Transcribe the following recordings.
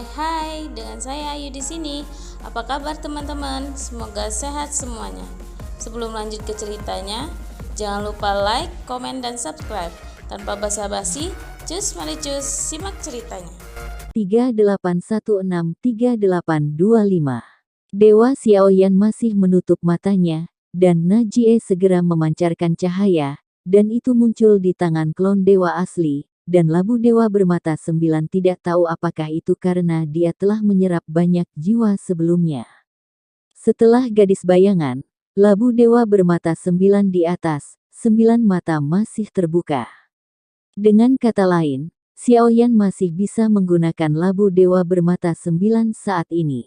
Hai, dengan saya Ayu di sini. Apa kabar teman-teman? Semoga sehat semuanya. Sebelum lanjut ke ceritanya, jangan lupa like, komen, dan subscribe. Tanpa basa-basi, mari simak ceritanya. 38163825. Dewa Xiaoyan masih menutup matanya, dan Najie segera memancarkan cahaya, dan itu muncul di tangan klon dewa asli. Dan labu dewa bermata 9 tidak tahu apakah itu karena dia telah menyerap banyak jiwa sebelumnya. Setelah gadis bayangan, labu dewa bermata 9 di atas, 9 mata masih terbuka. Dengan kata lain, Xiaoyan masih bisa menggunakan labu dewa bermata 9 saat ini.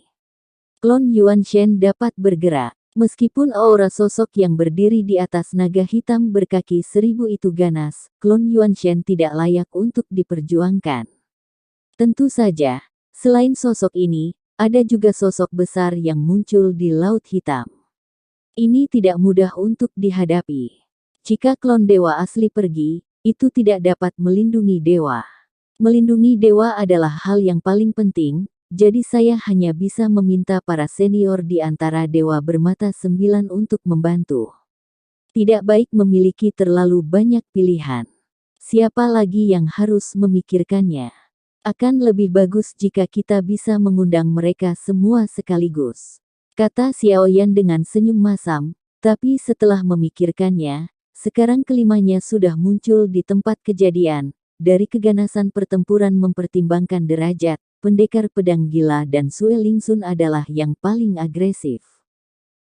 Klon Yuan Shen dapat bergerak. Meskipun aura sosok yang berdiri di atas naga hitam berkaki 1000 itu ganas, klon Yuan Shen tidak layak untuk diperjuangkan. Tentu saja, selain sosok ini, ada juga sosok besar yang muncul di Laut Hitam. Ini tidak mudah untuk dihadapi. Jika klon dewa asli pergi, itu tidak dapat melindungi dewa. Melindungi dewa adalah hal yang paling penting. Jadi saya hanya bisa meminta para senior di antara dewa bermata 9 untuk membantu. Tidak baik memiliki terlalu banyak pilihan. Siapa lagi yang harus memikirkannya? Akan lebih bagus jika kita bisa mengundang mereka semua sekaligus, kata Xiaoyan dengan senyum masam, tapi setelah memikirkannya, sekarang kelimanya sudah muncul di tempat kejadian. Dari keganasan pertempuran mempertimbangkan derajat, pendekar pedang gila dan Sue Lingsun adalah yang paling agresif.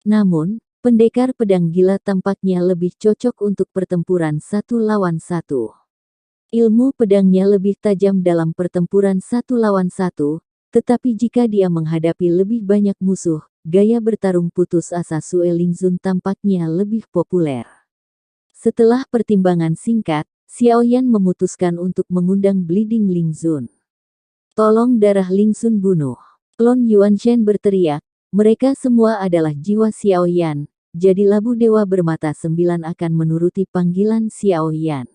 Namun, pendekar pedang gila tampaknya lebih cocok untuk pertempuran 1 lawan 1. Ilmu pedangnya lebih tajam dalam pertempuran 1 lawan 1, tetapi jika dia menghadapi lebih banyak musuh, gaya bertarung putus asa Sue Lingsun tampaknya lebih populer. Setelah pertimbangan singkat, Xiaoyan memutuskan untuk mengundang Bleeding Lingsun. Tolong darah Lingsun bunuh. Klon Yuan Shen berteriak, mereka semua adalah jiwa Xiaoyan, jadi labu dewa bermata 9 akan menuruti panggilan Xiaoyan.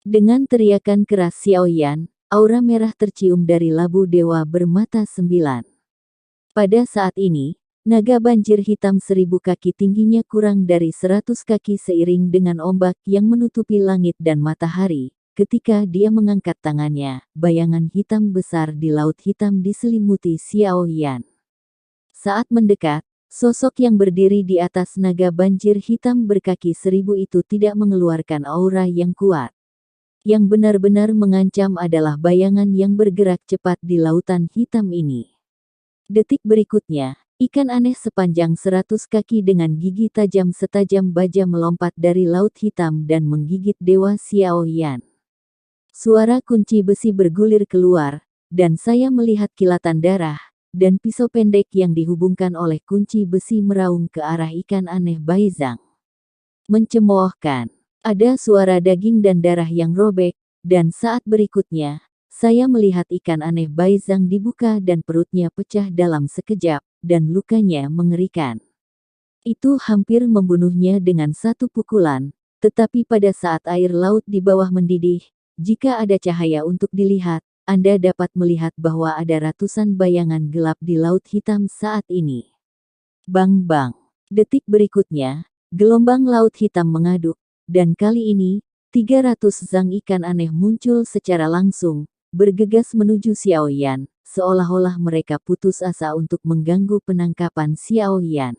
Dengan teriakan keras Xiaoyan, aura merah tercium dari labu dewa bermata 9. Pada saat ini, naga banjir hitam 1000 kaki tingginya kurang dari 100 kaki seiring dengan ombak yang menutupi langit dan matahari. Ketika dia mengangkat tangannya, bayangan hitam besar di Laut Hitam diselimuti Xiaoyan. Saat mendekat, sosok yang berdiri di atas naga banjir hitam berkaki 1000 itu tidak mengeluarkan aura yang kuat. Yang benar-benar mengancam adalah bayangan yang bergerak cepat di lautan hitam ini. Detik berikutnya, ikan aneh sepanjang 100 kaki dengan gigi tajam setajam baja melompat dari Laut Hitam dan menggigit Dewa Xiaoyan. Suara kunci besi bergulir keluar, dan saya melihat kilatan darah, dan pisau pendek yang dihubungkan oleh kunci besi meraung ke arah ikan aneh Baizang. Mencemoohkan. Ada suara daging dan darah yang robek, dan saat berikutnya, saya melihat ikan aneh Baizang dibuka dan perutnya pecah dalam sekejap, dan lukanya mengerikan. Itu hampir membunuhnya dengan satu pukulan, tetapi pada saat air laut di bawah mendidih, jika ada cahaya untuk dilihat, Anda dapat melihat bahwa ada ratusan bayangan gelap di Laut Hitam saat ini. Bang-bang. Detik berikutnya, gelombang Laut Hitam mengaduk, dan kali ini, 300 zang ikan aneh muncul secara langsung, bergegas menuju Xiaoyan, seolah-olah mereka putus asa untuk mengganggu penangkapan Xiaoyan.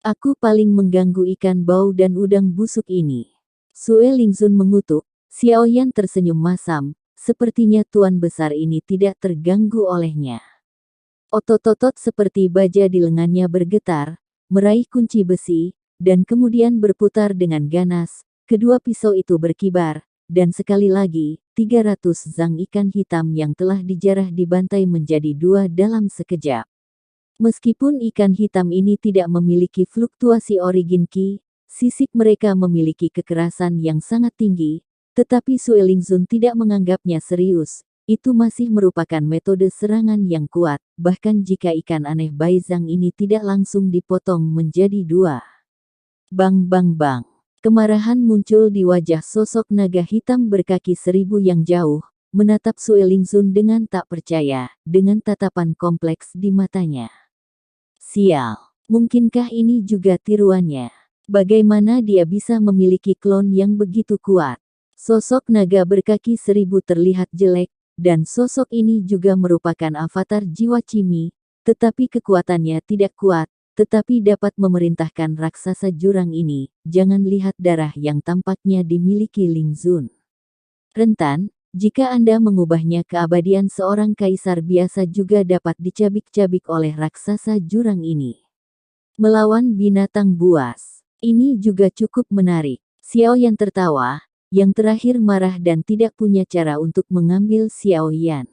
Aku paling mengganggu ikan bau dan udang busuk ini. Sue Lingsun mengutuk. Xiaoyan tersenyum masam, sepertinya tuan besar ini tidak terganggu olehnya. Otot-otot seperti baja di lengannya bergetar, meraih kunci besi, dan kemudian berputar dengan ganas. Kedua pisau itu berkibar, dan sekali lagi, 300 zang ikan hitam yang telah dijarah dibantai menjadi 2 dalam sekejap. Meskipun ikan hitam ini tidak memiliki fluktuasi origin Qi, sisik mereka memiliki kekerasan yang sangat tinggi. Tetapi Sue Lingsun tidak menganggapnya serius, itu masih merupakan metode serangan yang kuat, bahkan jika ikan aneh Baizang ini tidak langsung dipotong menjadi 2. Bang bang bang. Kemarahan muncul di wajah sosok naga hitam berkaki 1000 yang jauh, menatap Sue Lingzun dengan tak percaya, dengan tatapan kompleks di matanya. Sial, mungkinkah ini juga tiruannya? Bagaimana dia bisa memiliki klon yang begitu kuat? Sosok naga berkaki 1000 terlihat jelek, dan sosok ini juga merupakan avatar jiwa Cimi, tetapi kekuatannya tidak kuat, tetapi dapat memerintahkan raksasa jurang ini. Jangan lihat darah yang tampaknya dimiliki Lingzun. Rentan, jika Anda mengubahnya keabadian, seorang kaisar biasa juga dapat dicabik-cabik oleh raksasa jurang ini. Melawan binatang buas. Ini juga cukup menarik. Xiao Yan tertawa, yang terakhir marah dan tidak punya cara untuk mengambil Xiao Yan.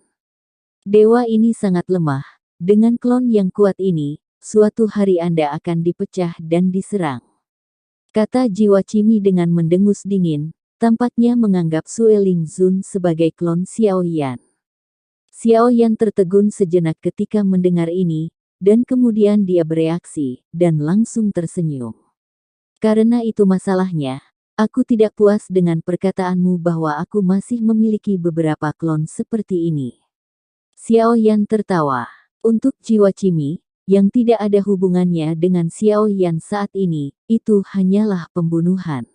Dewa ini sangat lemah. Dengan klon yang kuat ini, suatu hari Anda akan dipecah dan diserang. Kata jiwa Cimi dengan mendengus dingin, tampaknya menganggap Sue Lingzun sebagai klon Xiao Yan. Xiao Yan tertegun sejenak ketika mendengar ini, dan kemudian dia bereaksi, dan langsung tersenyum. Karena itu masalahnya, aku tidak puas dengan perkataanmu bahwa aku masih memiliki beberapa klon seperti ini. Xiao Yan tertawa. Untuk jiwa Cimi, yang tidak ada hubungannya dengan Xiao Yan saat ini, itu hanyalah pembunuhan.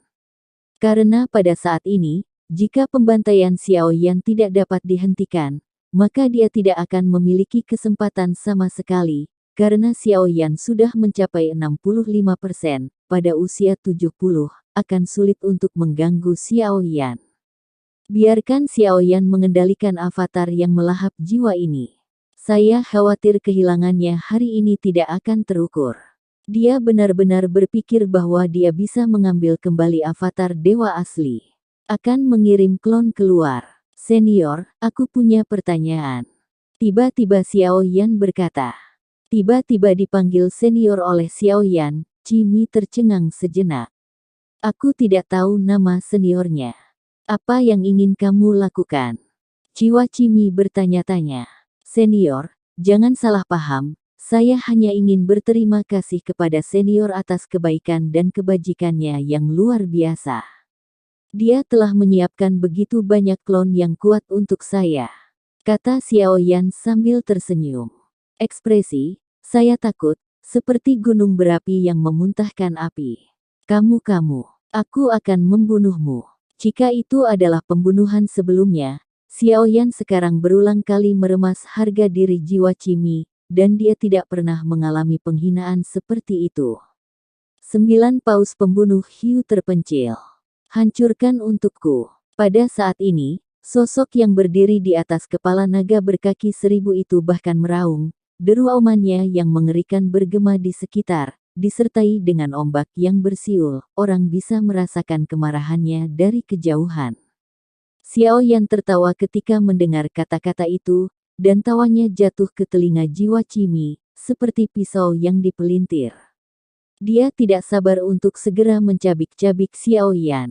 Karena pada saat ini, jika pembantaian Xiao Yan tidak dapat dihentikan, maka dia tidak akan memiliki kesempatan sama sekali, karena Xiao Yan sudah mencapai 65%, pada usia 70, akan sulit untuk mengganggu Xiao Yan. Biarkan Xiao Yan mengendalikan avatar yang melahap jiwa ini. Saya khawatir kehilangannya hari ini tidak akan terukur. Dia benar-benar berpikir bahwa dia bisa mengambil kembali avatar dewa asli. Akan mengirim klon keluar. Senior, aku punya pertanyaan. Tiba-tiba Xiao Yan berkata. Tiba-tiba dipanggil senior oleh Xiao Yan, Cimi tercengang sejenak. Aku tidak tahu nama seniornya. Apa yang ingin kamu lakukan? Jiwa Cimi bertanya-tanya. Senior, jangan salah paham. Saya hanya ingin berterima kasih kepada senior atas kebaikan dan kebajikannya yang luar biasa. Dia telah menyiapkan begitu banyak klon yang kuat untuk saya. Kata Xiao Yan sambil tersenyum. Ekspresi, saya takut, seperti gunung berapi yang memuntahkan api. Kamu, aku akan membunuhmu. Jika itu adalah pembunuhan sebelumnya, Xiao Yan sekarang berulang kali meremas harga diri jiwa Cimi, dan dia tidak pernah mengalami penghinaan seperti itu. 9 paus pembunuh hiu terpencil. Hancurkan untukku. Pada saat ini, sosok yang berdiri di atas kepala naga berkaki 1000 itu bahkan meraung, deru aumannya yang mengerikan bergema di sekitar, disertai dengan ombak yang bersiul, orang bisa merasakan kemarahannya dari kejauhan. Xiao Yan tertawa ketika mendengar kata-kata itu, dan tawanya jatuh ke telinga jiwa Cimi, seperti pisau yang dipelintir. Dia tidak sabar untuk segera mencabik-cabik Xiao Yan.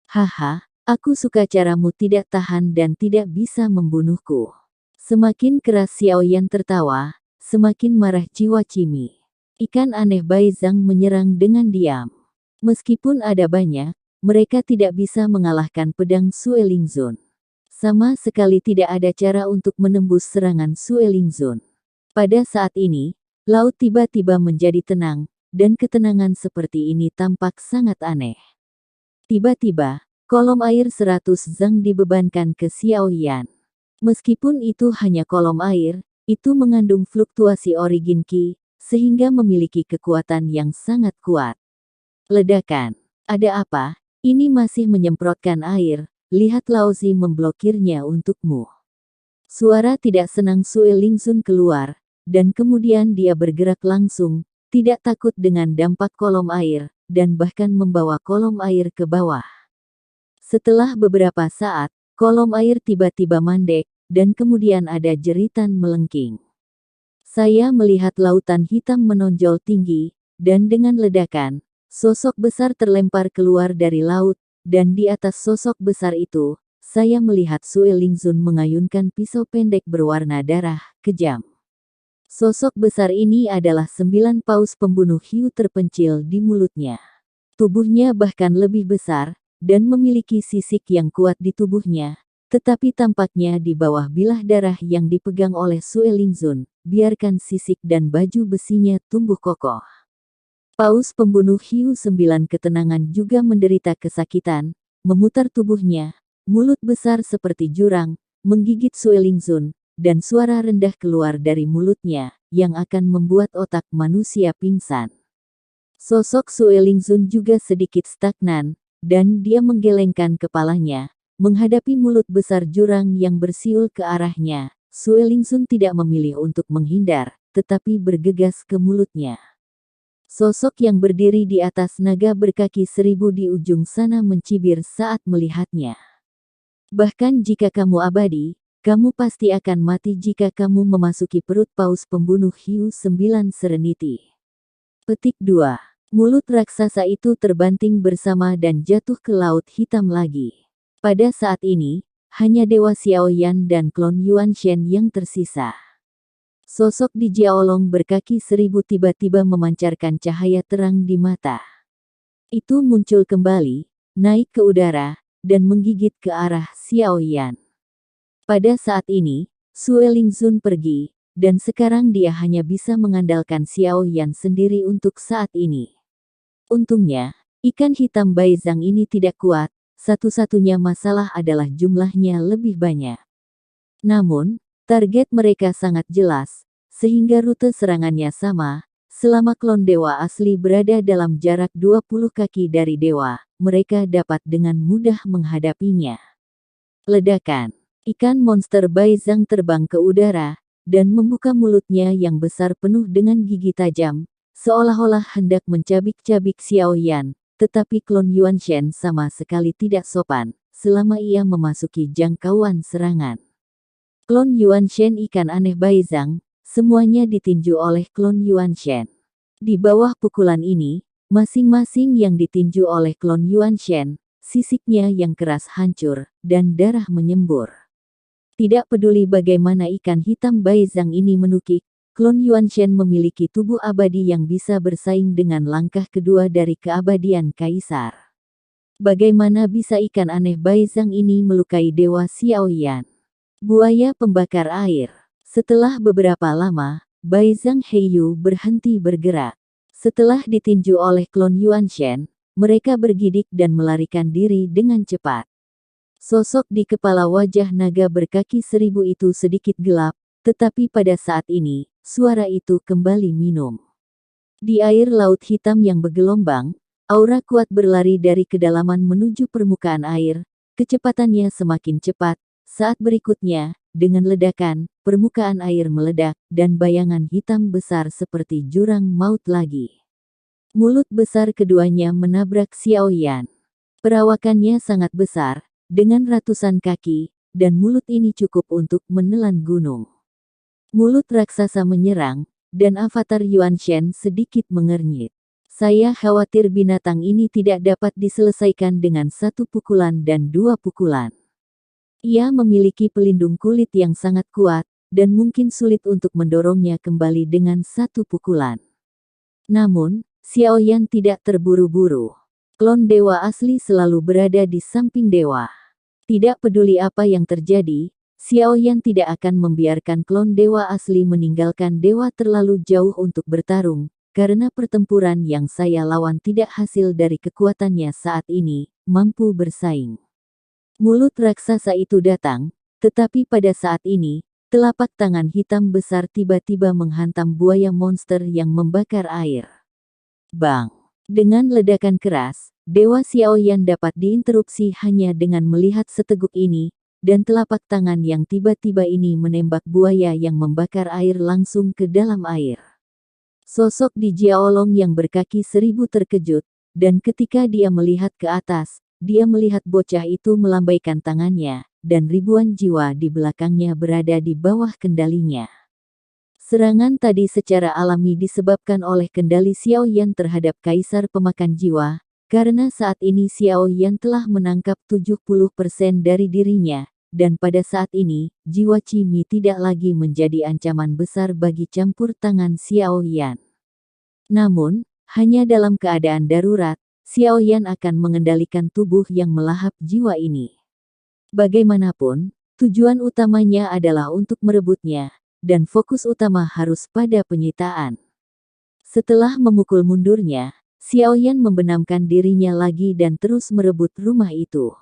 Haha, aku suka caramu tidak tahan dan tidak bisa membunuhku. Semakin keras Xiao Yan tertawa, semakin marah jiwa Cimi. Ikan aneh Bai Zhang menyerang dengan diam. Meskipun ada banyak, mereka tidak bisa mengalahkan pedang Sue Lingzun. Sama sekali tidak ada cara untuk menembus serangan Sue Lingzun. Pada saat ini, laut tiba-tiba menjadi tenang, dan ketenangan seperti ini tampak sangat aneh. Tiba-tiba, kolom air 100 zang dibebankan ke Xiao Yan. Meskipun itu hanya kolom air, itu mengandung fluktuasi origin Qi, sehingga memiliki kekuatan yang sangat kuat. Ledakan. Ada apa? Ini masih menyemprotkan air. Lihat Laozi memblokirnya untukmu. Suara tidak senang Sue Lingzun keluar, dan kemudian dia bergerak langsung, tidak takut dengan dampak kolom air, dan bahkan membawa kolom air ke bawah. Setelah beberapa saat, kolom air tiba-tiba mandek, dan kemudian ada jeritan melengking. Saya melihat lautan hitam menonjol tinggi, dan dengan ledakan, sosok besar terlempar keluar dari laut, dan di atas sosok besar itu, saya melihat Sue Lingzun mengayunkan pisau pendek berwarna darah, kejam. Sosok besar ini adalah 9 paus pembunuh hiu terpencil di mulutnya. Tubuhnya bahkan lebih besar, dan memiliki sisik yang kuat di tubuhnya, tetapi tampaknya di bawah bilah darah yang dipegang oleh Sue Lingzun, biarkan sisik dan baju besinya tumbuh kokoh. Paus pembunuh Hiu 9 ketenangan juga menderita kesakitan, memutar tubuhnya, mulut besar seperti jurang, menggigit Sue Lingzun, dan suara rendah keluar dari mulutnya, yang akan membuat otak manusia pingsan. Sosok Sue Lingzun juga sedikit stagnan, dan dia menggelengkan kepalanya, menghadapi mulut besar jurang yang bersiul ke arahnya. Sue Lingzun tidak memilih untuk menghindar, tetapi bergegas ke mulutnya. Sosok yang berdiri di atas naga berkaki 1000 di ujung sana mencibir saat melihatnya. Bahkan jika kamu abadi, kamu pasti akan mati jika kamu memasuki perut paus pembunuh Hiu 9 Serenity. Petik 2. Mulut raksasa itu terbanting bersama dan jatuh ke laut hitam lagi. Pada saat ini, hanya Dewa Xiaoyan dan klon Yuan Shen yang tersisa. Sosok di Jiaolong berkaki 1000 tiba-tiba memancarkan cahaya terang di mata. Itu muncul kembali, naik ke udara, dan menggigit ke arah Xiaoyan. Pada saat ini, Sue Lingzun pergi, dan sekarang dia hanya bisa mengandalkan Xiaoyan sendiri untuk saat ini. Untungnya, ikan hitam Baizhang ini tidak kuat, satu-satunya masalah adalah jumlahnya lebih banyak. Namun, target mereka sangat jelas, sehingga rute serangannya sama. Selama klon dewa asli berada dalam jarak 20 kaki dari dewa, mereka dapat dengan mudah menghadapinya. Ledakan. Ikan monster Baizhang terbang ke udara, dan membuka mulutnya yang besar penuh dengan gigi tajam, seolah-olah hendak mencabik-cabik Xiaoyan. Tetapi klon Yuan Shen sama sekali tidak sopan, selama ia memasuki jangkauan serangan. Klon Yuan Shen ikan aneh Baizhang, semuanya ditinju oleh klon Yuan Shen. Di bawah pukulan ini, masing-masing yang ditinju oleh klon Yuan Shen, sisiknya yang keras hancur, dan darah menyembur. Tidak peduli bagaimana ikan hitam Baizhang ini menukik, klon Yuan Shen memiliki tubuh abadi yang bisa bersaing dengan langkah kedua dari keabadian kaisar. Bagaimana bisa ikan aneh Baizhang ini melukai Dewa Xiaoyan? Buaya pembakar air. Setelah beberapa lama, Baizhang Heiyu berhenti bergerak. Setelah ditinju oleh klon Yuan Shen, mereka bergidik dan melarikan diri dengan cepat. Sosok di kepala wajah naga berkaki 1000 itu sedikit gelap, tetapi pada saat ini, suara itu kembali minum. Di air laut hitam yang bergelombang, aura kuat berlari dari kedalaman menuju permukaan air. Kecepatannya semakin cepat. Saat berikutnya, dengan ledakan, permukaan air meledak, dan bayangan hitam besar seperti jurang maut lagi. Mulut besar keduanya menabrak Xiaoyan. Perawakannya sangat besar, dengan ratusan kaki, dan mulut ini cukup untuk menelan gunung. Mulut raksasa menyerang, dan avatar Yuan Shen sedikit mengernyit. Saya khawatir binatang ini tidak dapat diselesaikan dengan satu pukulan dan dua pukulan. Ia memiliki pelindung kulit yang sangat kuat, dan mungkin sulit untuk mendorongnya kembali dengan satu pukulan. Namun, Xiaoyan tidak terburu-buru. Klon dewa asli selalu berada di samping dewa. Tidak peduli apa yang terjadi, Xiaoyan tidak akan membiarkan klon dewa asli meninggalkan dewa terlalu jauh untuk bertarung, karena pertempuran yang saya lawan tidak hasil dari kekuatannya saat ini, mampu bersaing. Mulut raksasa itu datang, tetapi pada saat ini, telapak tangan hitam besar tiba-tiba menghantam buaya monster yang membakar air. Bang! Dengan ledakan keras, Dewa Xiaoyan dapat diinterupsi hanya dengan melihat seteguk ini, dan telapak tangan yang tiba-tiba ini menembak buaya yang membakar air langsung ke dalam air. Sosok di Jiaolong yang berkaki 1000 terkejut, dan ketika dia melihat ke atas, dia melihat bocah itu melambaikan tangannya, dan ribuan jiwa di belakangnya berada di bawah kendalinya. Serangan tadi secara alami disebabkan oleh kendali Xiaoyan terhadap kaisar pemakan jiwa, karena saat ini Xiaoyan telah menangkap 70% dari dirinya, dan pada saat ini, jiwa Cimi tidak lagi menjadi ancaman besar bagi campur tangan Xiaoyan. Namun, hanya dalam keadaan darurat, Xiaoyan akan mengendalikan tubuh yang melahap jiwa ini. Bagaimanapun, tujuan utamanya adalah untuk merebutnya, dan fokus utama harus pada penyitaan. Setelah memukul mundurnya, Xiaoyan membenamkan dirinya lagi dan terus merebut rumah itu.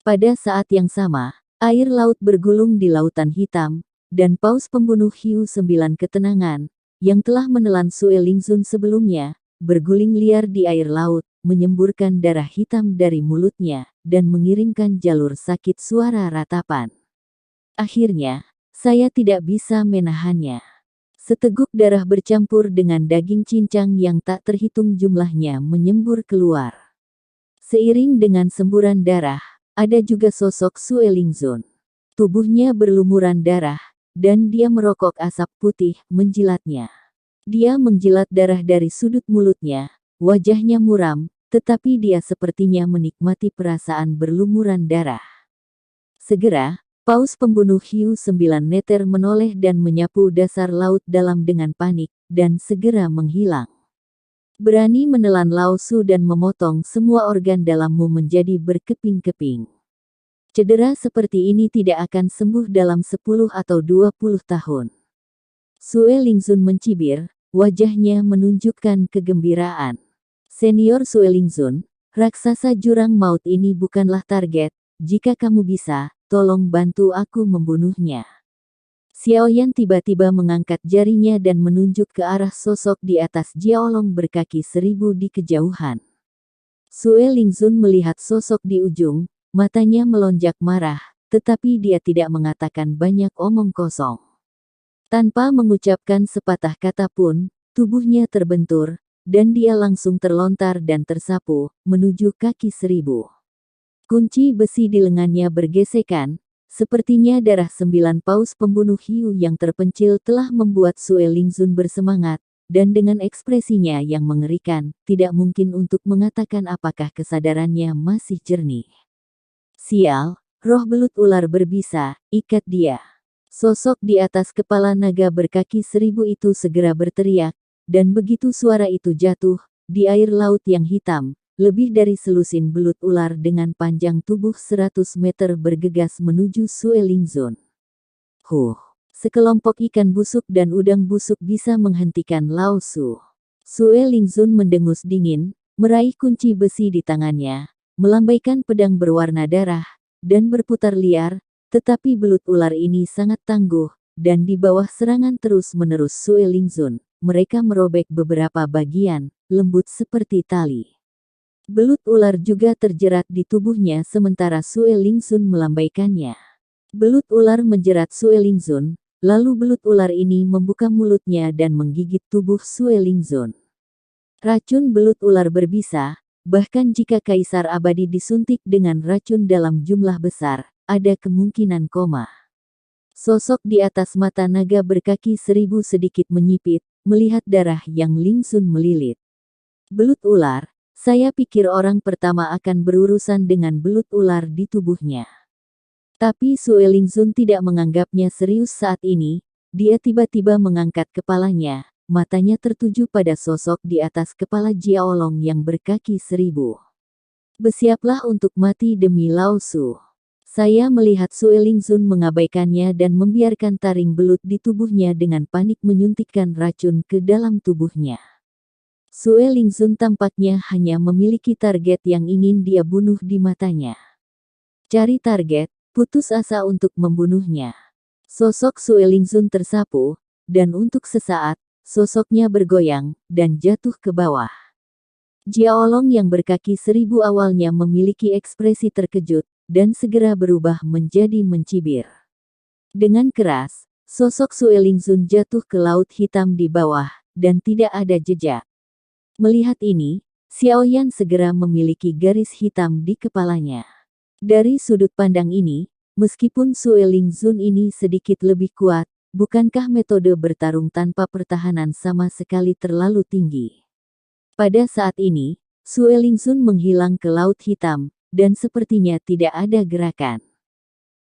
Pada saat yang sama, air laut bergulung di Lautan Hitam, dan paus pembunuh Hiu 9 Ketenangan, yang telah menelan Sue Lingzun sebelumnya, berguling liar di air laut, menyemburkan darah hitam dari mulutnya, dan mengirimkan jalur sakit suara ratapan. Akhirnya, saya tidak bisa menahannya. Seteguk darah bercampur dengan daging cincang yang tak terhitung jumlahnya menyembur keluar. Seiring dengan semburan darah, ada juga sosok Sue Lingzun. Tubuhnya berlumuran darah, dan dia merokok asap putih, menjilatnya. Dia menjilat darah dari sudut mulutnya, wajahnya muram, tetapi dia sepertinya menikmati perasaan berlumuran darah. Segera, paus pembunuh hiu 9 meter menoleh dan menyapu dasar laut dalam dengan panik, dan segera menghilang. Berani menelan Lao Su dan memotong semua organ dalammu menjadi berkeping-keping. Cedera seperti ini tidak akan sembuh dalam 10 atau 20 tahun. Sue Lingzun mencibir, wajahnya menunjukkan kegembiraan. Senior Sue Lingzun, raksasa jurang maut ini bukanlah target, jika kamu bisa, tolong bantu aku membunuhnya. Xiaoyan tiba-tiba mengangkat jarinya dan menunjuk ke arah sosok di atas Jiaolong berkaki 1000 di kejauhan. Sue Lingzun melihat sosok di ujung, matanya melonjak marah, tetapi dia tidak mengatakan banyak omong kosong. Tanpa mengucapkan sepatah kata pun, tubuhnya terbentur, dan dia langsung terlontar dan tersapu, menuju kaki 1000. Kunci besi di lengannya bergesekan, sepertinya darah 9 paus pembunuh hiu yang terpencil telah membuat Sue Lingzun bersemangat, dan dengan ekspresinya yang mengerikan, tidak mungkin untuk mengatakan apakah kesadarannya masih jernih. Sial, roh belut ular berbisa, ikat dia. Sosok di atas kepala naga berkaki 1000 itu segera berteriak, dan begitu suara itu jatuh, di air laut yang hitam, lebih dari selusin belut ular dengan panjang tubuh 100 meter bergegas menuju Sue Lingzun. Sekelompok ikan busuk dan udang busuk bisa menghentikan Lao Su. Sue Lingzun mendengus dingin, meraih kunci besi di tangannya, melambaikan pedang berwarna darah, dan berputar liar, tetapi belut ular ini sangat tangguh, dan di bawah serangan terus-menerus Sue Lingzun, mereka merobek beberapa bagian, lembut seperti tali. Belut ular juga terjerat di tubuhnya sementara Sue Lingzun melambaikannya. Belut ular menjerat Sue Lingzun, lalu belut ular ini membuka mulutnya dan menggigit tubuh Sue Lingzun. Racun belut ular berbisa. Bahkan jika Kaisar Abadi disuntik dengan racun dalam jumlah besar, ada kemungkinan koma. Sosok di atas mata naga berkaki 1000 sedikit menyipit, melihat darah yang Lingzun melilit. Belut ular, saya pikir orang pertama akan berurusan dengan belut ular di tubuhnya. Tapi Sue Lingzun tidak menganggapnya serius saat ini, dia tiba-tiba mengangkat kepalanya. Matanya tertuju pada sosok di atas kepala Jiaolong yang berkaki 1000. Bersiaplah untuk mati demi Lao Su. Saya melihat Sue Lingzun mengabaikannya dan membiarkan taring belut di tubuhnya dengan panik menyuntikkan racun ke dalam tubuhnya. Sue Lingzun tampaknya hanya memiliki target yang ingin dia bunuh di matanya. Cari target, putus asa untuk membunuhnya. Sosok Sue Lingzun tersapu, dan untuk sesaat, sosoknya bergoyang, dan jatuh ke bawah. Jiaolong yang berkaki 1000 awalnya memiliki ekspresi terkejut, dan segera berubah menjadi mencibir. Dengan keras, sosok Sue Lingzun jatuh ke laut hitam di bawah, dan tidak ada jejak. Melihat ini, Xiaoyan segera memiliki garis hitam di kepalanya. Dari sudut pandang ini, meskipun Sue Lingzun ini sedikit lebih kuat, bukankah metode bertarung tanpa pertahanan sama sekali terlalu tinggi? Pada saat ini, Sue Lingzun menghilang ke laut hitam, dan sepertinya tidak ada gerakan.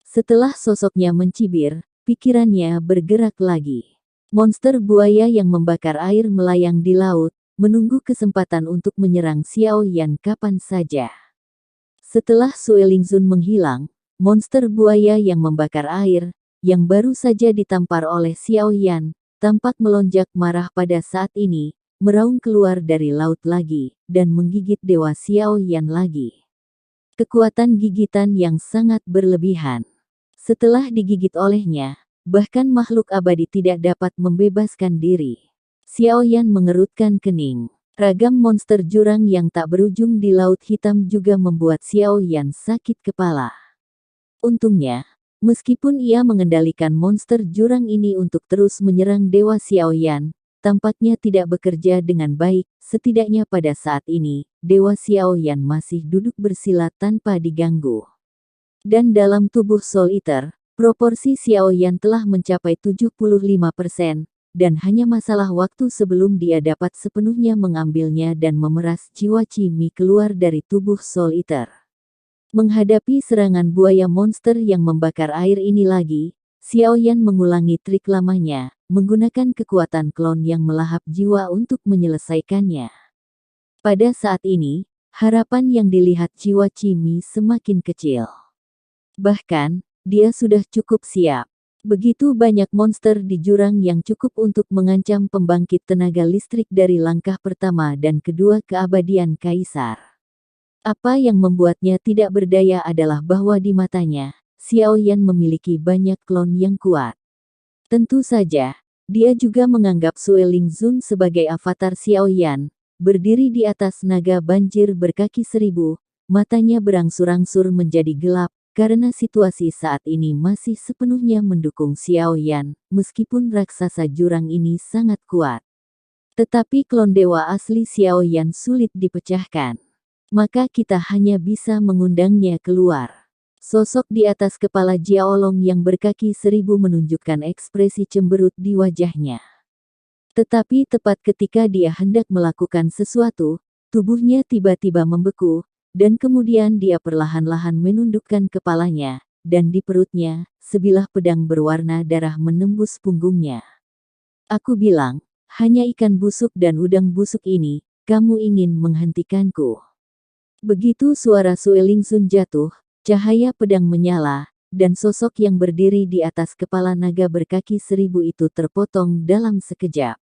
Setelah sosoknya mencibir, pikirannya bergerak lagi. Monster buaya yang membakar air melayang di laut, menunggu kesempatan untuk menyerang Xiaoyan kapan saja. Setelah Sue Lingzun menghilang, monster buaya yang membakar air, yang baru saja ditampar oleh Xiao Yan, tampak melonjak marah pada saat ini, meraung keluar dari laut lagi, dan menggigit Dewa Xiao Yan lagi. Kekuatan gigitan yang sangat berlebihan. Setelah digigit olehnya, bahkan makhluk abadi tidak dapat membebaskan diri. Xiao Yan mengerutkan kening. Ragam monster jurang yang tak berujung di Laut Hitam juga membuat Xiao Yan sakit kepala. Untungnya, meskipun ia mengendalikan monster jurang ini untuk terus menyerang Dewa Xiao Yan, tampaknya tidak bekerja dengan baik. Setidaknya pada saat ini, Dewa Xiao Yan masih duduk bersila tanpa diganggu. Dan dalam tubuh Soul Eater, proporsi Xiao Yan telah mencapai 75%. Dan hanya masalah waktu sebelum dia dapat sepenuhnya mengambilnya dan memeras jiwa Qi Mi keluar dari tubuh Soul Eater. Menghadapi serangan buaya monster yang membakar air ini lagi, Xiao Yan mengulangi trik lamanya, menggunakan kekuatan klon yang melahap jiwa untuk menyelesaikannya. Pada saat ini, harapan yang dilihat jiwa Qi Mi semakin kecil. Bahkan, dia sudah cukup siap. Begitu banyak monster di jurang yang cukup untuk mengancam pembangkit tenaga listrik dari langkah pertama dan kedua keabadian Kaisar. Apa yang membuatnya tidak berdaya adalah bahwa di matanya, Xiao Yan memiliki banyak klon yang kuat. Tentu saja, dia juga menganggap Sue Lingzun sebagai avatar Xiao Yan, berdiri di atas naga banjir berkaki 1000, matanya berangsur-angsur menjadi gelap. Karena situasi saat ini masih sepenuhnya mendukung Xiao Yan, meskipun raksasa jurang ini sangat kuat. Tetapi klon dewa asli Xiao Yan sulit dipecahkan. Maka kita hanya bisa mengundangnya keluar. Sosok di atas kepala Jiaolong yang berkaki 1000 menunjukkan ekspresi cemberut di wajahnya. Tetapi tepat ketika dia hendak melakukan sesuatu, tubuhnya tiba-tiba membeku, dan kemudian dia perlahan-lahan menundukkan kepalanya, dan di perutnya, sebilah pedang berwarna darah menembus punggungnya. Aku bilang, hanya ikan busuk dan udang busuk ini, kamu ingin menghentikanku. Begitu suara Sue Lingzun jatuh, cahaya pedang menyala, dan sosok yang berdiri di atas kepala naga berkaki 1000 itu terpotong dalam sekejap.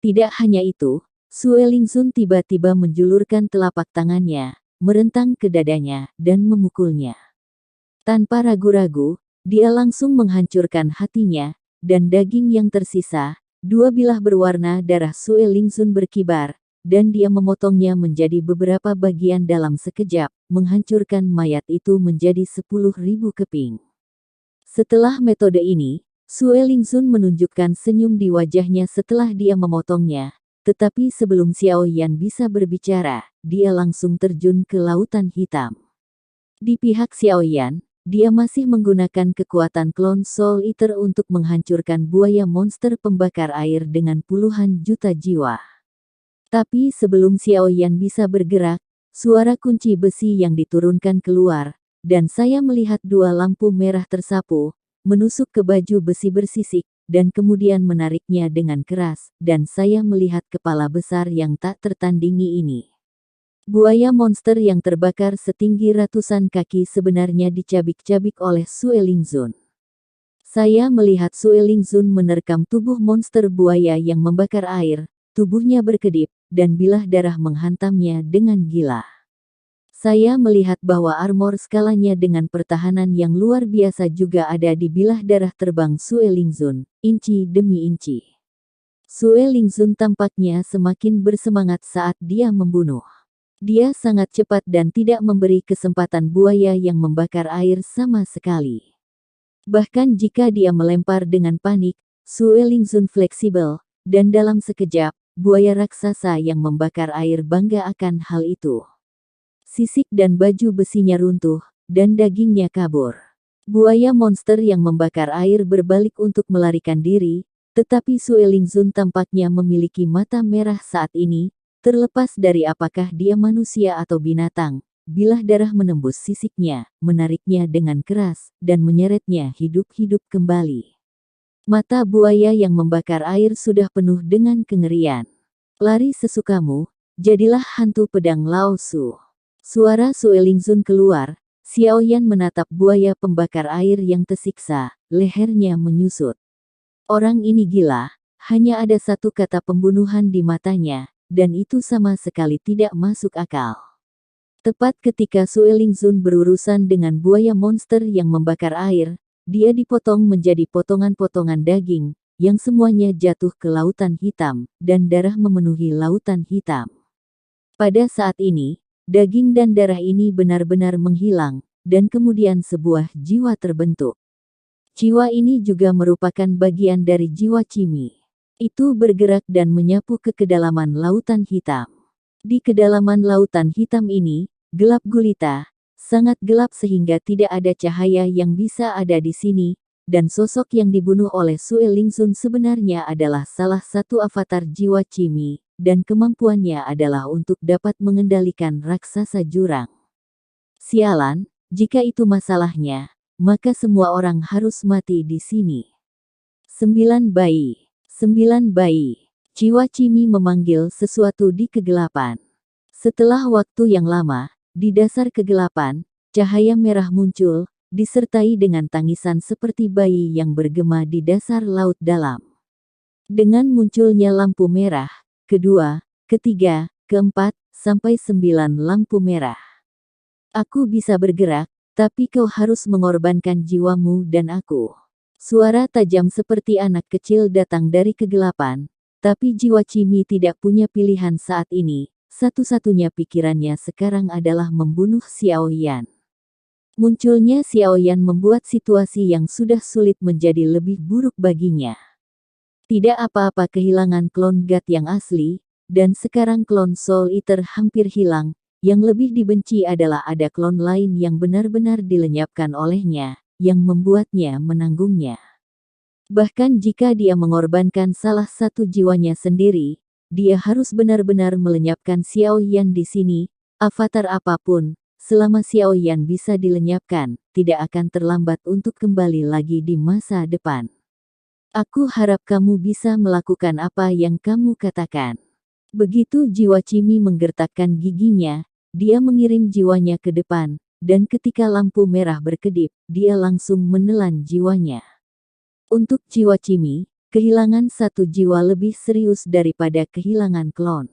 Tidak hanya itu, Sue Lingzun tiba-tiba menjulurkan telapak tangannya, merentang ke dadanya, dan memukulnya. Tanpa ragu-ragu, dia langsung menghancurkan hatinya, dan daging yang tersisa, dua bilah berwarna darah Sue Lingzun berkibar, dan dia memotongnya menjadi beberapa bagian dalam sekejap, menghancurkan mayat itu menjadi 10.000 keping. Setelah metode ini, Sue Lingzun menunjukkan senyum di wajahnya setelah dia memotongnya. Tetapi sebelum Xiao Yan bisa berbicara, dia langsung terjun ke lautan hitam. Di pihak Xiao Yan, dia masih menggunakan kekuatan klon Soul Eater untuk menghancurkan buaya monster pembakar air dengan puluhan juta jiwa. Tapi sebelum Xiao Yan bisa bergerak, suara kunci besi yang diturunkan keluar, dan saya melihat dua lampu merah tersapu, menusuk ke baju besi bersisik, dan kemudian menariknya dengan keras, dan saya melihat kepala besar yang tak tertandingi ini. Buaya monster yang terbakar setinggi ratusan kaki sebenarnya dicabik-cabik oleh Sue Lingzun. Saya melihat Sue Lingzun menerkam tubuh monster buaya yang membakar air, tubuhnya berkedip, dan bilah darah menghantamnya dengan gila. Saya melihat bahwa armor skalanya dengan pertahanan yang luar biasa juga ada di bilah darah terbang Sue Lingzun, inci demi inci. Sue Lingzun tampaknya semakin bersemangat saat dia membunuh. Dia sangat cepat dan tidak memberi kesempatan buaya yang membakar air sama sekali. Bahkan jika dia melempar dengan panik, Sue Lingzun fleksibel, dan dalam sekejap, buaya raksasa yang membakar air bangga akan hal itu. Sisik dan baju besinya runtuh, dan dagingnya kabur. Buaya monster yang membakar air berbalik untuk melarikan diri, tetapi Sue Lingzun tampaknya memiliki mata merah saat ini, terlepas dari apakah dia manusia atau binatang. Bilah darah menembus sisiknya, menariknya dengan keras, dan menyeretnya hidup-hidup kembali. Mata buaya yang membakar air sudah penuh dengan kengerian. Lari sesukamu, jadilah hantu pedang Lao Su. Suara Sue Lingzun keluar, Xiao Yan menatap buaya pembakar air yang tersiksa, lehernya menyusut. Orang ini gila, hanya ada satu kata pembunuhan di matanya, dan itu sama sekali tidak masuk akal. Tepat ketika Sue Lingzun berurusan dengan buaya monster yang membakar air, dia dipotong menjadi potongan-potongan daging, yang semuanya jatuh ke lautan hitam, dan darah memenuhi lautan hitam. Pada saat ini, daging dan darah ini benar-benar menghilang, dan kemudian sebuah jiwa terbentuk. Jiwa ini juga merupakan bagian dari jiwa Cimi. Itu bergerak dan menyapu ke kedalaman lautan hitam. Di kedalaman lautan hitam ini, gelap gulita, sangat gelap sehingga tidak ada cahaya yang bisa ada di sini, dan sosok yang dibunuh oleh Sue Lingzun sebenarnya adalah salah satu avatar jiwa Cimi, dan kemampuannya adalah untuk dapat mengendalikan raksasa jurang. Sialan, jika itu masalahnya, maka semua orang harus mati di sini. 9 bayi. 9 bayi. Jiwa Cimi memanggil sesuatu di kegelapan. Setelah waktu yang lama, di dasar kegelapan, cahaya merah muncul, disertai dengan tangisan seperti bayi yang bergema di dasar laut dalam. Dengan munculnya lampu merah, kedua, ketiga, keempat, sampai 9 lampu merah. Aku bisa bergerak, tapi kau harus mengorbankan jiwamu dan aku. Suara tajam seperti anak kecil datang dari kegelapan, tapi jiwa Cimi tidak punya pilihan saat ini, satu-satunya pikirannya sekarang adalah membunuh Xiao Yan. Munculnya Xiao Yan membuat situasi yang sudah sulit menjadi lebih buruk baginya. Tidak apa-apa kehilangan klon God yang asli, dan sekarang klon Soul Eater hampir hilang, yang lebih dibenci adalah ada klon lain yang benar-benar dilenyapkan olehnya, yang membuatnya menanggungnya. Bahkan jika dia mengorbankan salah satu jiwanya sendiri, dia harus benar-benar melenyapkan Xiao Yan di sini, avatar apapun, selama Xiao Yan bisa dilenyapkan, tidak akan terlambat untuk kembali lagi di masa depan. Aku harap kamu bisa melakukan apa yang kamu katakan. Begitu jiwa Cimi menggertakkan giginya, dia mengirim jiwanya ke depan, dan ketika lampu merah berkedip, dia langsung menelan jiwanya. Untuk jiwa Cimi, kehilangan satu jiwa lebih serius daripada kehilangan klon.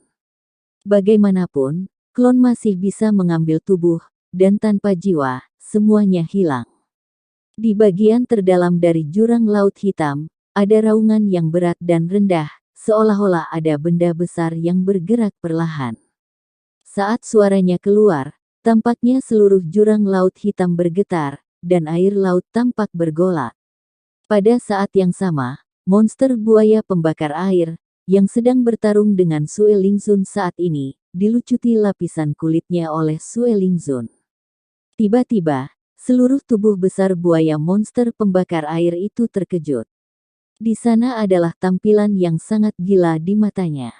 Bagaimanapun, klon masih bisa mengambil tubuh, dan tanpa jiwa, semuanya hilang. Di bagian terdalam dari jurang laut hitam, ada raungan yang berat dan rendah, seolah-olah ada benda besar yang bergerak perlahan. Saat suaranya keluar, tampaknya seluruh jurang laut hitam bergetar, dan air laut tampak bergolak. Pada saat yang sama, monster buaya pembakar air, yang sedang bertarung dengan Sue Lingzun saat ini, dilucuti lapisan kulitnya oleh Sue Lingzun. Tiba-tiba, seluruh tubuh besar buaya monster pembakar air itu terkejut. Di sana adalah tampilan yang sangat gila di matanya.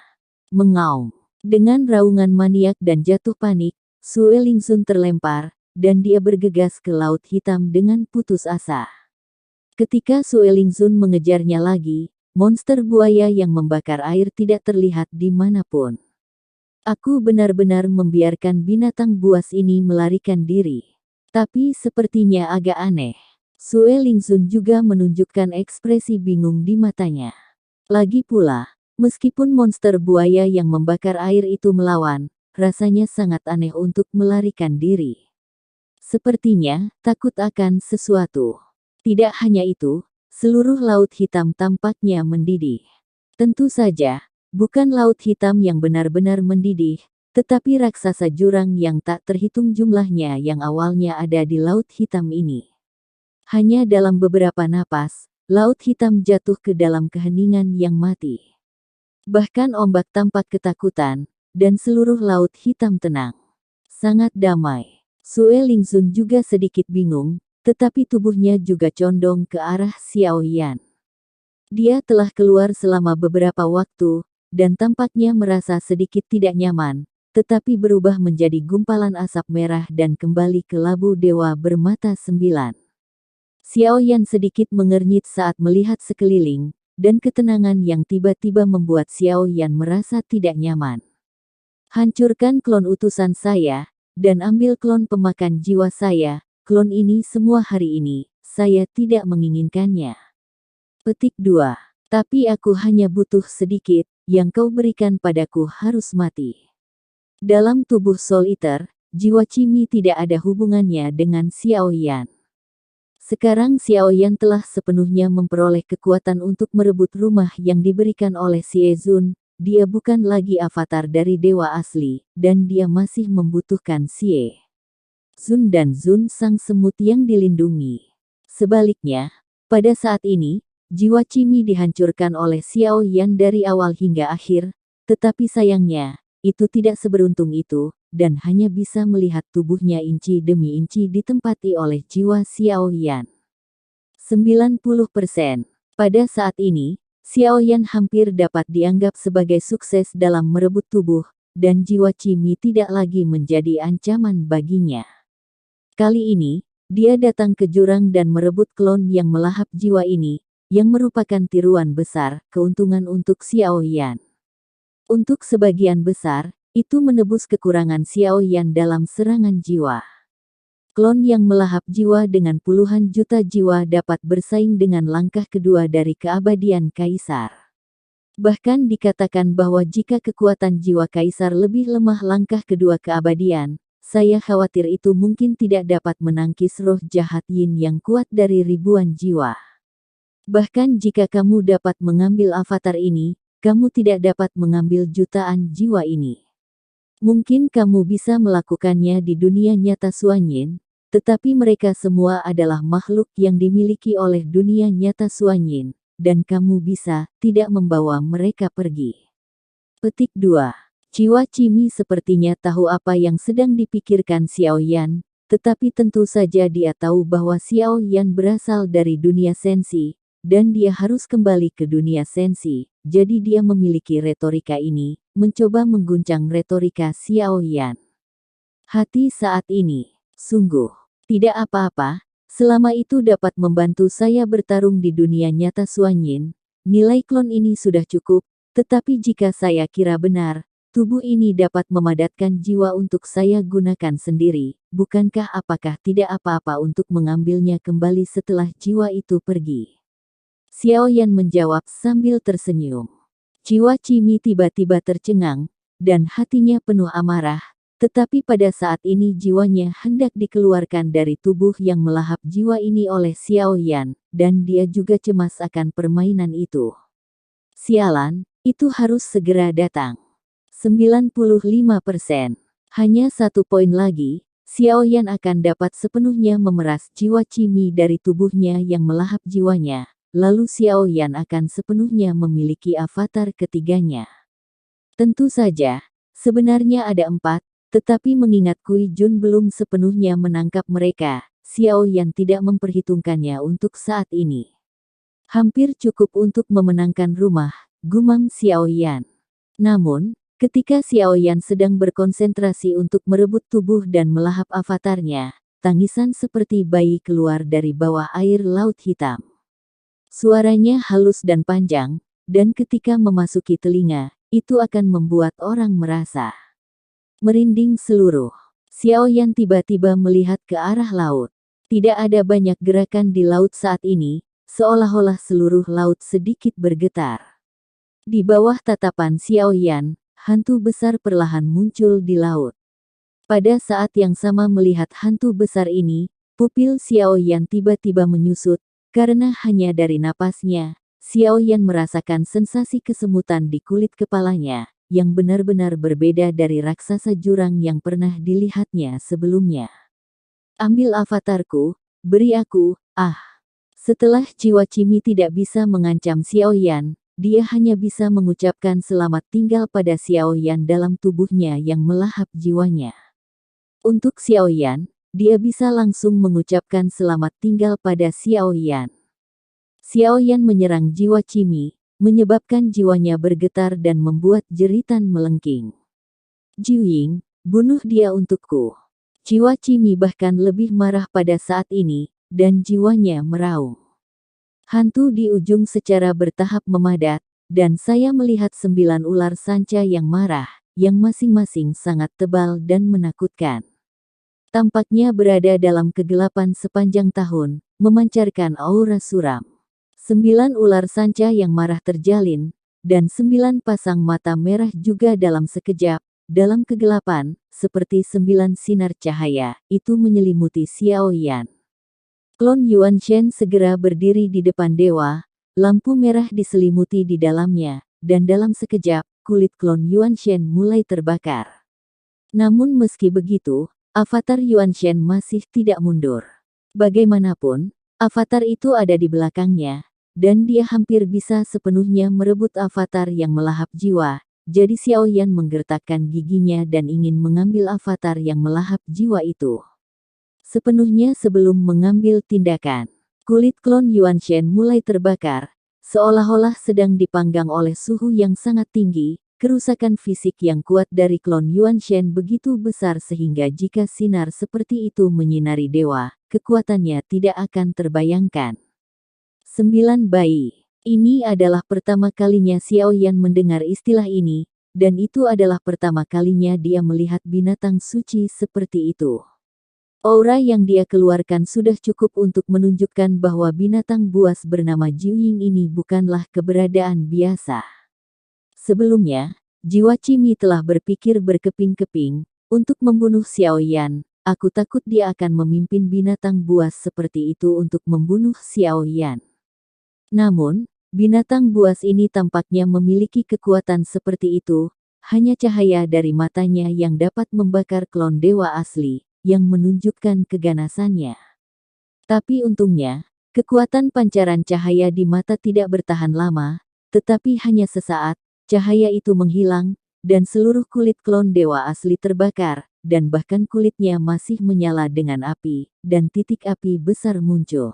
Mengaum. Dengan raungan maniak dan jatuh panik, Sue Lingzun terlempar, dan dia bergegas ke laut hitam dengan putus asa. Ketika Sue Lingzun mengejarnya lagi, monster buaya yang membakar air tidak terlihat di manapun. Aku benar-benar membiarkan binatang buas ini melarikan diri. Tapi sepertinya agak aneh. Sue Lingzun juga menunjukkan ekspresi bingung di matanya. Lagi pula, meskipun monster buaya yang membakar air itu melawan, rasanya sangat aneh untuk melarikan diri. Sepertinya, takut akan sesuatu. Tidak hanya itu, seluruh laut hitam tampaknya mendidih. Tentu saja, bukan laut hitam yang benar-benar mendidih, tetapi raksasa jurang yang tak terhitung jumlahnya yang awalnya ada di laut hitam ini. Hanya dalam beberapa napas, laut hitam jatuh ke dalam keheningan yang mati. Bahkan ombak tampak ketakutan, dan seluruh laut hitam tenang. Sangat damai. Sue Lingzun juga sedikit bingung, tetapi tubuhnya juga condong ke arah Xiao Yan. Dia telah keluar selama beberapa waktu, dan tampaknya merasa sedikit tidak nyaman, tetapi berubah menjadi gumpalan asap merah dan kembali ke labu dewa bermata 9. Xiao Yan sedikit mengernyit saat melihat sekeliling, dan ketenangan yang tiba-tiba membuat Xiao Yan merasa tidak nyaman. Hancurkan klon utusan saya, dan ambil klon pemakan jiwa saya. Klon ini semua hari ini, saya tidak menginginkannya. Petik 2. Tapi aku hanya butuh sedikit, yang kau berikan padaku harus mati. Dalam tubuh Soul Eater, jiwa Qimi tidak ada hubungannya dengan Xiao Yan. Sekarang Xiao Yan telah sepenuhnya memperoleh kekuatan untuk merebut rumah yang diberikan oleh Xie Zun. Dia bukan lagi avatar dari dewa asli, dan dia masih membutuhkan Xie Zun dan Zun sang semut yang dilindungi. Sebaliknya, pada saat ini, jiwa Qimi dihancurkan oleh Xiao Yan dari awal hingga akhir, tetapi sayangnya, itu tidak seberuntung itu, dan hanya bisa melihat tubuhnya inci demi inci ditempati oleh jiwa Xiao Yan. 90%. Pada saat ini, Xiao Yan hampir dapat dianggap sebagai sukses dalam merebut tubuh, dan jiwa Qimi tidak lagi menjadi ancaman baginya. Kali ini, dia datang ke jurang dan merebut klon yang melahap jiwa ini, yang merupakan tiruan besar, keuntungan untuk Xiao Yan. Untuk sebagian besar, itu menebus kekurangan Xiao Yan dalam serangan jiwa. Klon yang melahap jiwa dengan puluhan juta jiwa dapat bersaing dengan langkah kedua dari keabadian Kaisar. Bahkan dikatakan bahwa jika kekuatan jiwa Kaisar lebih lemah langkah kedua keabadian, saya khawatir itu mungkin tidak dapat menangkis roh jahat Yin yang kuat dari ribuan jiwa. Bahkan jika kamu dapat mengambil avatar ini, kamu tidak dapat mengambil jutaan jiwa ini. Mungkin kamu bisa melakukannya di dunia nyata Suanyin, tetapi mereka semua adalah makhluk yang dimiliki oleh dunia nyata Suanyin, dan kamu bisa tidak membawa mereka pergi. Petik 2. Jiwa Qimi sepertinya tahu apa yang sedang dipikirkan Xiao Yan, tetapi tentu saja dia tahu bahwa Xiao Yan berasal dari dunia sensi, dan dia harus kembali ke dunia sensi, jadi dia memiliki retorika ini, mencoba mengguncang retorika Xiao Yan. Hati saat ini, sungguh, tidak apa-apa, selama itu dapat membantu saya bertarung di dunia nyata Suanyin, nilai klon ini sudah cukup, tetapi jika saya kira benar, tubuh ini dapat memadatkan jiwa untuk saya gunakan sendiri, bukankah apakah tidak apa-apa untuk mengambilnya kembali setelah jiwa itu pergi? Xiao Yan menjawab sambil tersenyum. Jiwa Qimi tiba-tiba tercengang, dan hatinya penuh amarah, tetapi pada saat ini jiwanya hendak dikeluarkan dari tubuh yang melahap jiwa ini oleh Xiao Yan, dan dia juga cemas akan permainan itu. Sialan, itu harus segera datang. 95%. Hanya 1 poin lagi, Xiao Yan akan dapat sepenuhnya memeras jiwa Qimi dari tubuhnya yang melahap jiwanya. Lalu Xiao Yan akan sepenuhnya memiliki avatar ketiganya. Tentu saja, sebenarnya ada 4, tetapi mengingat Kui Jun belum sepenuhnya menangkap mereka, Xiao Yan tidak memperhitungkannya untuk saat ini. Hampir cukup untuk memenangkan rumah, gumam Xiao Yan. Namun, ketika Xiao Yan sedang berkonsentrasi untuk merebut tubuh dan melahap avatarnya, tangisan seperti bayi keluar dari bawah air laut hitam. Suaranya halus dan panjang, dan ketika memasuki telinga, itu akan membuat orang merasa merinding seluruh. Xiao Yan tiba-tiba melihat ke arah laut. Tidak ada banyak gerakan di laut saat ini, seolah-olah seluruh laut sedikit bergetar. Di bawah tatapan Xiao Yan, hantu besar perlahan muncul di laut. Pada saat yang sama melihat hantu besar ini, pupil Xiao Yan tiba-tiba menyusut, karena hanya dari napasnya, Xiao Yan merasakan sensasi kesemutan di kulit kepalanya, yang benar-benar berbeda dari raksasa jurang yang pernah dilihatnya sebelumnya. Ambil avatarku, beri aku, Setelah jiwa Qimi tidak bisa mengancam Xiao Yan, dia hanya bisa mengucapkan selamat tinggal pada Xiao Yan dalam tubuhnya yang melahap jiwanya. Untuk Xiao Yan, dia bisa langsung mengucapkan selamat tinggal pada Xiao Yan. Xiao Yan menyerang jiwa Qimi, menyebabkan jiwanya bergetar dan membuat jeritan melengking. Jiuying, bunuh dia untukku. Jiwa Qimi bahkan lebih marah pada saat ini, dan jiwanya meraung. Hantu di ujung secara bertahap memadat, dan saya melihat 9 ular sanca yang marah, yang masing-masing sangat tebal dan menakutkan. tampaknya berada dalam kegelapan sepanjang tahun, memancarkan aura suram. 9 ular sanca yang marah terjalin, dan 9 pasang mata merah juga dalam sekejap, dalam kegelapan, seperti 9 sinar cahaya, itu menyelimuti Xiao Yan. Klon Yuanshen segera berdiri di depan dewa, lampu merah diselimuti di dalamnya, dan dalam sekejap, kulit klon Yuanshen mulai terbakar. Namun meski begitu, avatar Yuanshen masih tidak mundur. Bagaimanapun, avatar itu ada di belakangnya, dan dia hampir bisa sepenuhnya merebut avatar yang melahap jiwa, jadi Xiao Yan menggertakkan giginya dan ingin mengambil avatar yang melahap jiwa itu. Sepenuhnya sebelum mengambil tindakan, kulit klon Yuanshen mulai terbakar, seolah-olah sedang dipanggang oleh suhu yang sangat tinggi. Kerusakan fisik yang kuat dari klon Yuanshen begitu besar sehingga jika sinar seperti itu menyinari dewa, kekuatannya tidak akan terbayangkan. 9 bayi. Ini adalah pertama kalinya Xiao Yan mendengar istilah ini, dan itu adalah pertama kalinya dia melihat binatang suci seperti itu. Aura yang dia keluarkan sudah cukup untuk menunjukkan bahwa binatang buas bernama Jiuying ini bukanlah keberadaan biasa. Sebelumnya, jiwa Cimi telah berpikir berkeping-keping, untuk membunuh Xiao Yan. Aku takut dia akan memimpin binatang buas seperti itu untuk membunuh Xiao Yan. Namun, binatang buas ini tampaknya memiliki kekuatan seperti itu, hanya cahaya dari matanya yang dapat membakar klon dewa asli, yang menunjukkan keganasannya. Tapi untungnya, kekuatan pancaran cahaya di mata tidak bertahan lama, tetapi hanya sesaat, cahaya itu menghilang, dan seluruh kulit klon dewa asli terbakar, dan bahkan kulitnya masih menyala dengan api, dan titik api besar muncul.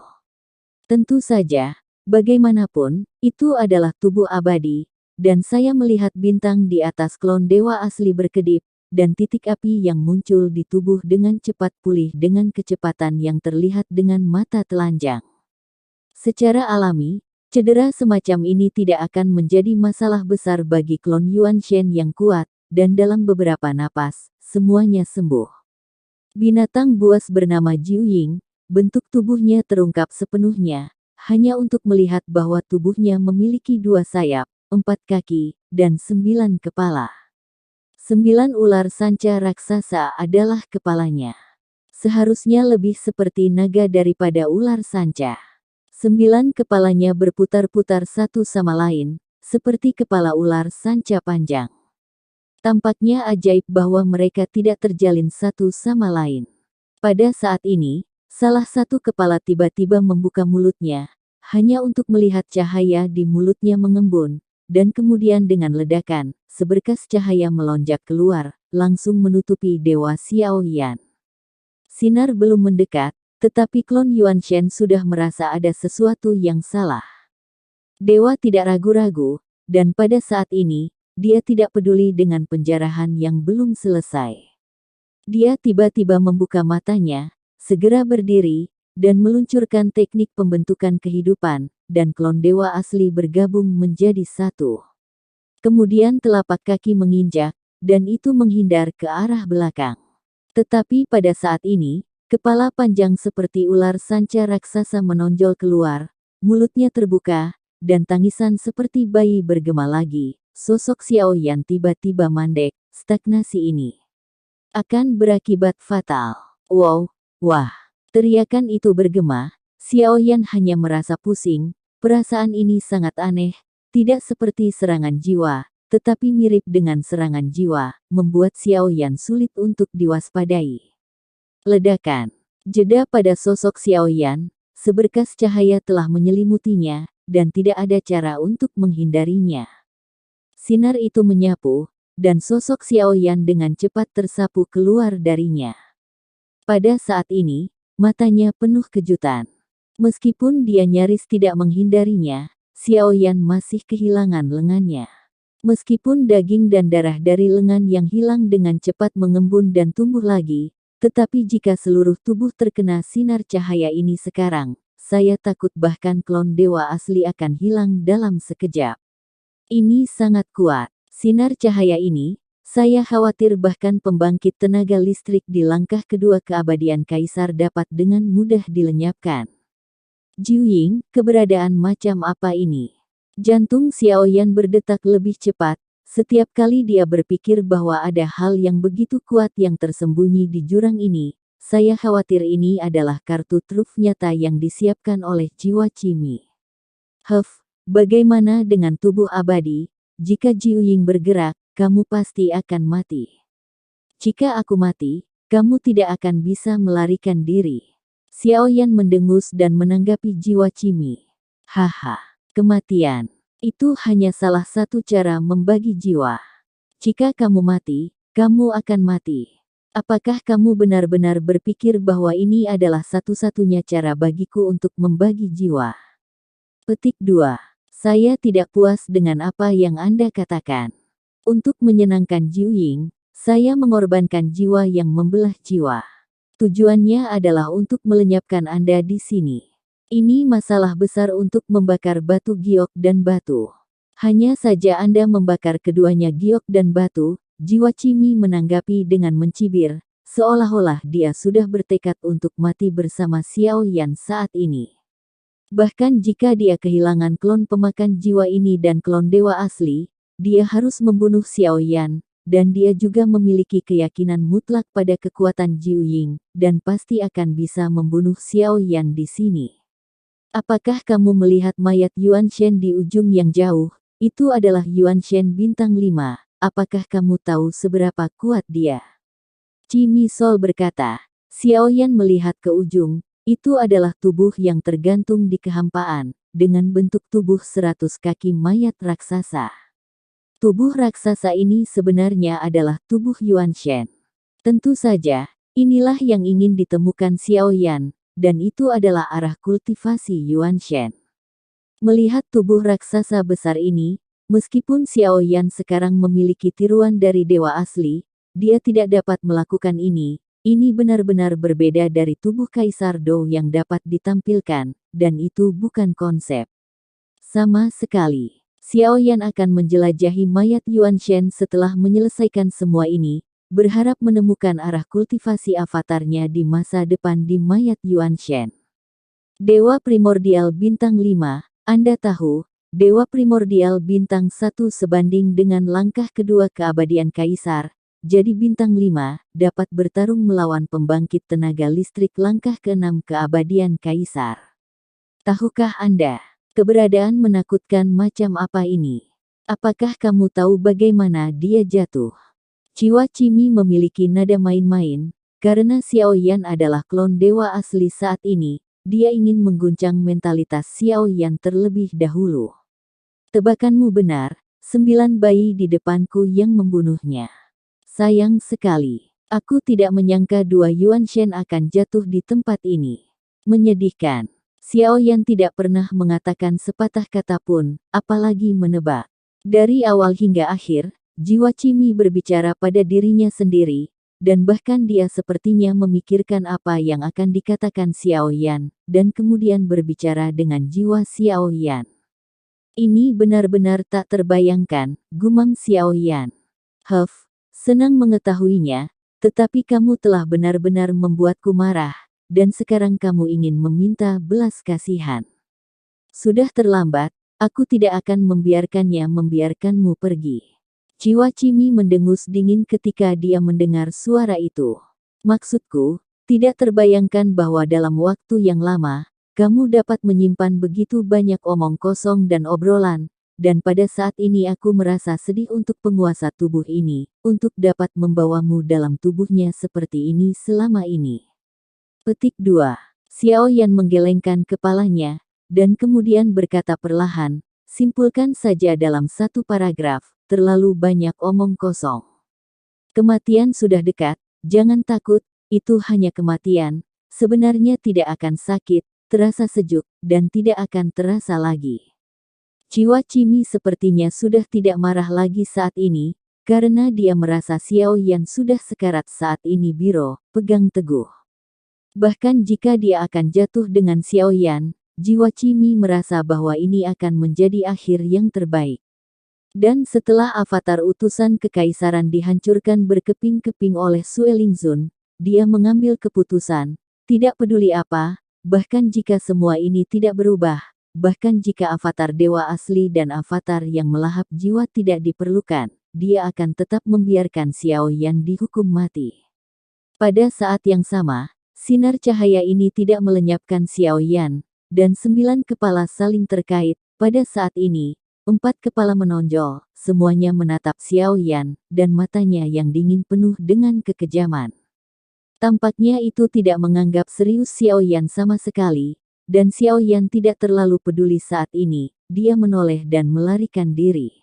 Tentu saja, bagaimanapun, itu adalah tubuh abadi, dan saya melihat bintang di atas klon dewa asli berkedip, dan titik api yang muncul di tubuh dengan cepat pulih dengan kecepatan yang terlihat dengan mata telanjang. Secara alami, cedera semacam ini tidak akan menjadi masalah besar bagi klon Yuanshen yang kuat, dan dalam beberapa napas, semuanya sembuh. Binatang buas bernama Jiuying, bentuk tubuhnya terungkap sepenuhnya, hanya untuk melihat bahwa tubuhnya memiliki 2 sayap, 4 kaki, dan 9 kepala. 9 ular sanca raksasa adalah kepalanya. Seharusnya lebih seperti naga daripada ular sanca. 9 kepalanya berputar-putar satu sama lain, seperti kepala ular sanca panjang. Tampaknya ajaib bahwa mereka tidak terjalin satu sama lain. Pada saat ini, salah satu kepala tiba-tiba membuka mulutnya, hanya untuk melihat cahaya di mulutnya mengembun, dan kemudian dengan ledakan, seberkas cahaya melonjak keluar, langsung menutupi dewa Xiao Yan. Sinar belum mendekat, tetapi klon Yuanshen sudah merasa ada sesuatu yang salah. Dewa tidak ragu-ragu, dan pada saat ini, dia tidak peduli dengan penjarahan yang belum selesai. Dia tiba-tiba membuka matanya, segera berdiri, dan meluncurkan teknik pembentukan kehidupan, dan klon dewa asli bergabung menjadi satu. Kemudian telapak kaki menginjak, dan itu menghindar ke arah belakang. Tetapi pada saat ini, kepala panjang seperti ular sanca raksasa menonjol keluar, mulutnya terbuka, dan tangisan seperti bayi bergema lagi. Sosok Xiao Yan tiba-tiba mandek, stagnasi ini akan berakibat fatal. Wow, wah, teriakan itu bergema, Xiao Yan hanya merasa pusing, perasaan ini sangat aneh, tidak seperti serangan jiwa, tetapi mirip dengan serangan jiwa, membuat Xiao Yan sulit untuk diwaspadai. Ledakan. Jeda pada sosok Xiao Yan, seberkas cahaya telah menyelimutinya, dan tidak ada cara untuk menghindarinya. Sinar itu menyapu, dan sosok Xiao Yan dengan cepat tersapu keluar darinya. Pada saat ini, matanya penuh kejutan. Meskipun dia nyaris tidak menghindarinya, Xiao Yan masih kehilangan lengannya. Meskipun daging dan darah dari lengan yang hilang dengan cepat mengembun dan tumbuh lagi, tetapi jika seluruh tubuh terkena sinar cahaya ini sekarang, saya takut bahkan klon dewa asli akan hilang dalam sekejap. Ini sangat kuat. Sinar cahaya ini, Saya khawatir bahkan pembangkit tenaga listrik di langkah kedua keabadian Kaisar dapat dengan mudah dilenyapkan. Jiuying, keberadaan macam apa ini? Jantung Xiaoyan berdetak lebih cepat, setiap kali dia berpikir bahwa ada hal yang begitu kuat yang tersembunyi di jurang ini. Saya khawatir ini adalah kartu truf nyata yang disiapkan oleh jiwa Cimi. Bagaimana dengan tubuh abadi? Jika Jiuying bergerak, kamu pasti akan mati. Jika aku mati, kamu tidak akan bisa melarikan diri. Xiaoyan mendengus dan menanggapi jiwa Cimi. Haha, kematian. Itu hanya salah satu cara membagi jiwa. Jika kamu mati, kamu akan mati. Apakah kamu benar-benar berpikir bahwa ini adalah satu-satunya cara bagiku untuk membagi jiwa? Petik 2. Saya tidak puas dengan apa yang Anda katakan. Untuk menyenangkan Jiuying, saya mengorbankan jiwa yang membelah jiwa. Tujuannya adalah untuk melenyapkan Anda di sini. Ini masalah besar untuk membakar batu giok dan batu. Hanya saja Anda membakar keduanya giok dan batu, jiwa Cimi menanggapi dengan mencibir, seolah-olah dia sudah bertekad untuk mati bersama Xiaoyan saat ini. Bahkan jika dia kehilangan klon pemakan jiwa ini dan klon dewa asli, dia harus membunuh Xiaoyan, dan dia juga memiliki keyakinan mutlak pada kekuatan Jiuying, dan pasti akan bisa membunuh Xiaoyan di sini. Apakah kamu melihat mayat Yuan Shen di ujung yang jauh? Itu adalah Yuan Shen bintang 5. Apakah kamu tahu seberapa kuat dia? Cimi Sol berkata. Xiaoyan melihat ke ujung, itu adalah tubuh yang tergantung di kehampaan, dengan bentuk tubuh 100 kaki mayat raksasa. Tubuh raksasa ini sebenarnya adalah tubuh Yuan Shen. Tentu saja, inilah yang ingin ditemukan Xiaoyan, dan itu adalah arah kultivasi Yuan Shen. Melihat tubuh raksasa besar ini, meskipun Xiaoyan sekarang memiliki tiruan dari dewa asli, dia tidak dapat melakukan ini. Ini benar-benar berbeda dari tubuh Kaisar Dou yang dapat ditampilkan, dan itu bukan konsep. Sama sekali. Xiaoyan akan menjelajahi mayat Yuan Shen setelah menyelesaikan semua ini, berharap menemukan arah kultivasi avatarnya di masa depan di mayat Yuan Shen. Dewa Primordial Bintang 5, Anda tahu, Dewa Primordial Bintang 1 sebanding dengan langkah kedua keabadian Kaisar, jadi Bintang 5 dapat bertarung melawan pembangkit tenaga listrik langkah ke-6 keabadian Kaisar. Tahukah Anda? Keberadaan menakutkan macam apa ini? Apakah kamu tahu bagaimana dia jatuh? Jiwa Cimi memiliki nada main-main, karena Xiaoyan adalah klon dewa asli saat ini, dia ingin mengguncang mentalitas Xiaoyan terlebih dahulu. Tebakanmu benar, 9 bayi di depanku yang membunuhnya. Sayang sekali, aku tidak menyangka 2 Yuan Shen akan jatuh di tempat ini. Menyedihkan. Xiaoyan tidak pernah mengatakan sepatah kata pun, apalagi menebak. Dari awal hingga akhir, jiwa Cimi berbicara pada dirinya sendiri, dan bahkan dia sepertinya memikirkan apa yang akan dikatakan Xiaoyan, dan kemudian berbicara dengan jiwa Xiaoyan. Ini benar-benar tak terbayangkan, gumam Xiaoyan. Senang mengetahuinya, tetapi kamu telah benar-benar membuatku marah. Dan sekarang kamu ingin meminta belas kasihan. Sudah terlambat, aku tidak akan membiarkanmu pergi. Jiwa Cimi mendengus dingin ketika dia mendengar suara itu. Maksudku, tidak terbayangkan bahwa dalam waktu yang lama, kamu dapat menyimpan begitu banyak omong kosong dan obrolan, dan pada saat ini aku merasa sedih untuk penguasa tubuh ini, untuk dapat membawamu dalam tubuhnya seperti ini selama ini. Petik 2. Xiaoyan menggelengkan kepalanya, dan kemudian berkata perlahan, simpulkan saja dalam satu paragraf, terlalu banyak omong kosong. Kematian sudah dekat, jangan takut, itu hanya kematian, sebenarnya tidak akan sakit, terasa sejuk, dan tidak akan terasa lagi. Jiwa Cimi sepertinya sudah tidak marah lagi saat ini, karena dia merasa Xiaoyan sudah sekarat saat ini. Biro, pegang teguh. Bahkan jika dia akan jatuh dengan Xiaoyan, jiwa Cimi merasa bahwa ini akan menjadi akhir yang terbaik. Dan setelah avatar utusan kekaisaran dihancurkan berkeping-keping oleh Sue Lingzun, dia mengambil keputusan, tidak peduli apa, bahkan jika semua ini tidak berubah, bahkan jika avatar dewa asli dan avatar yang melahap jiwa tidak diperlukan, dia akan tetap membiarkan Xiao Yan dihukum mati. Pada saat yang sama, sinar cahaya ini tidak melenyapkan Xiao Yan, dan 9 kepala saling terkait. Pada saat ini, 4 kepala menonjol, semuanya menatap Xiao Yan, dan matanya yang dingin penuh dengan kekejaman. Tampaknya itu tidak menganggap serius Xiao Yan sama sekali, dan Xiao Yan tidak terlalu peduli saat ini, dia menoleh dan melarikan diri.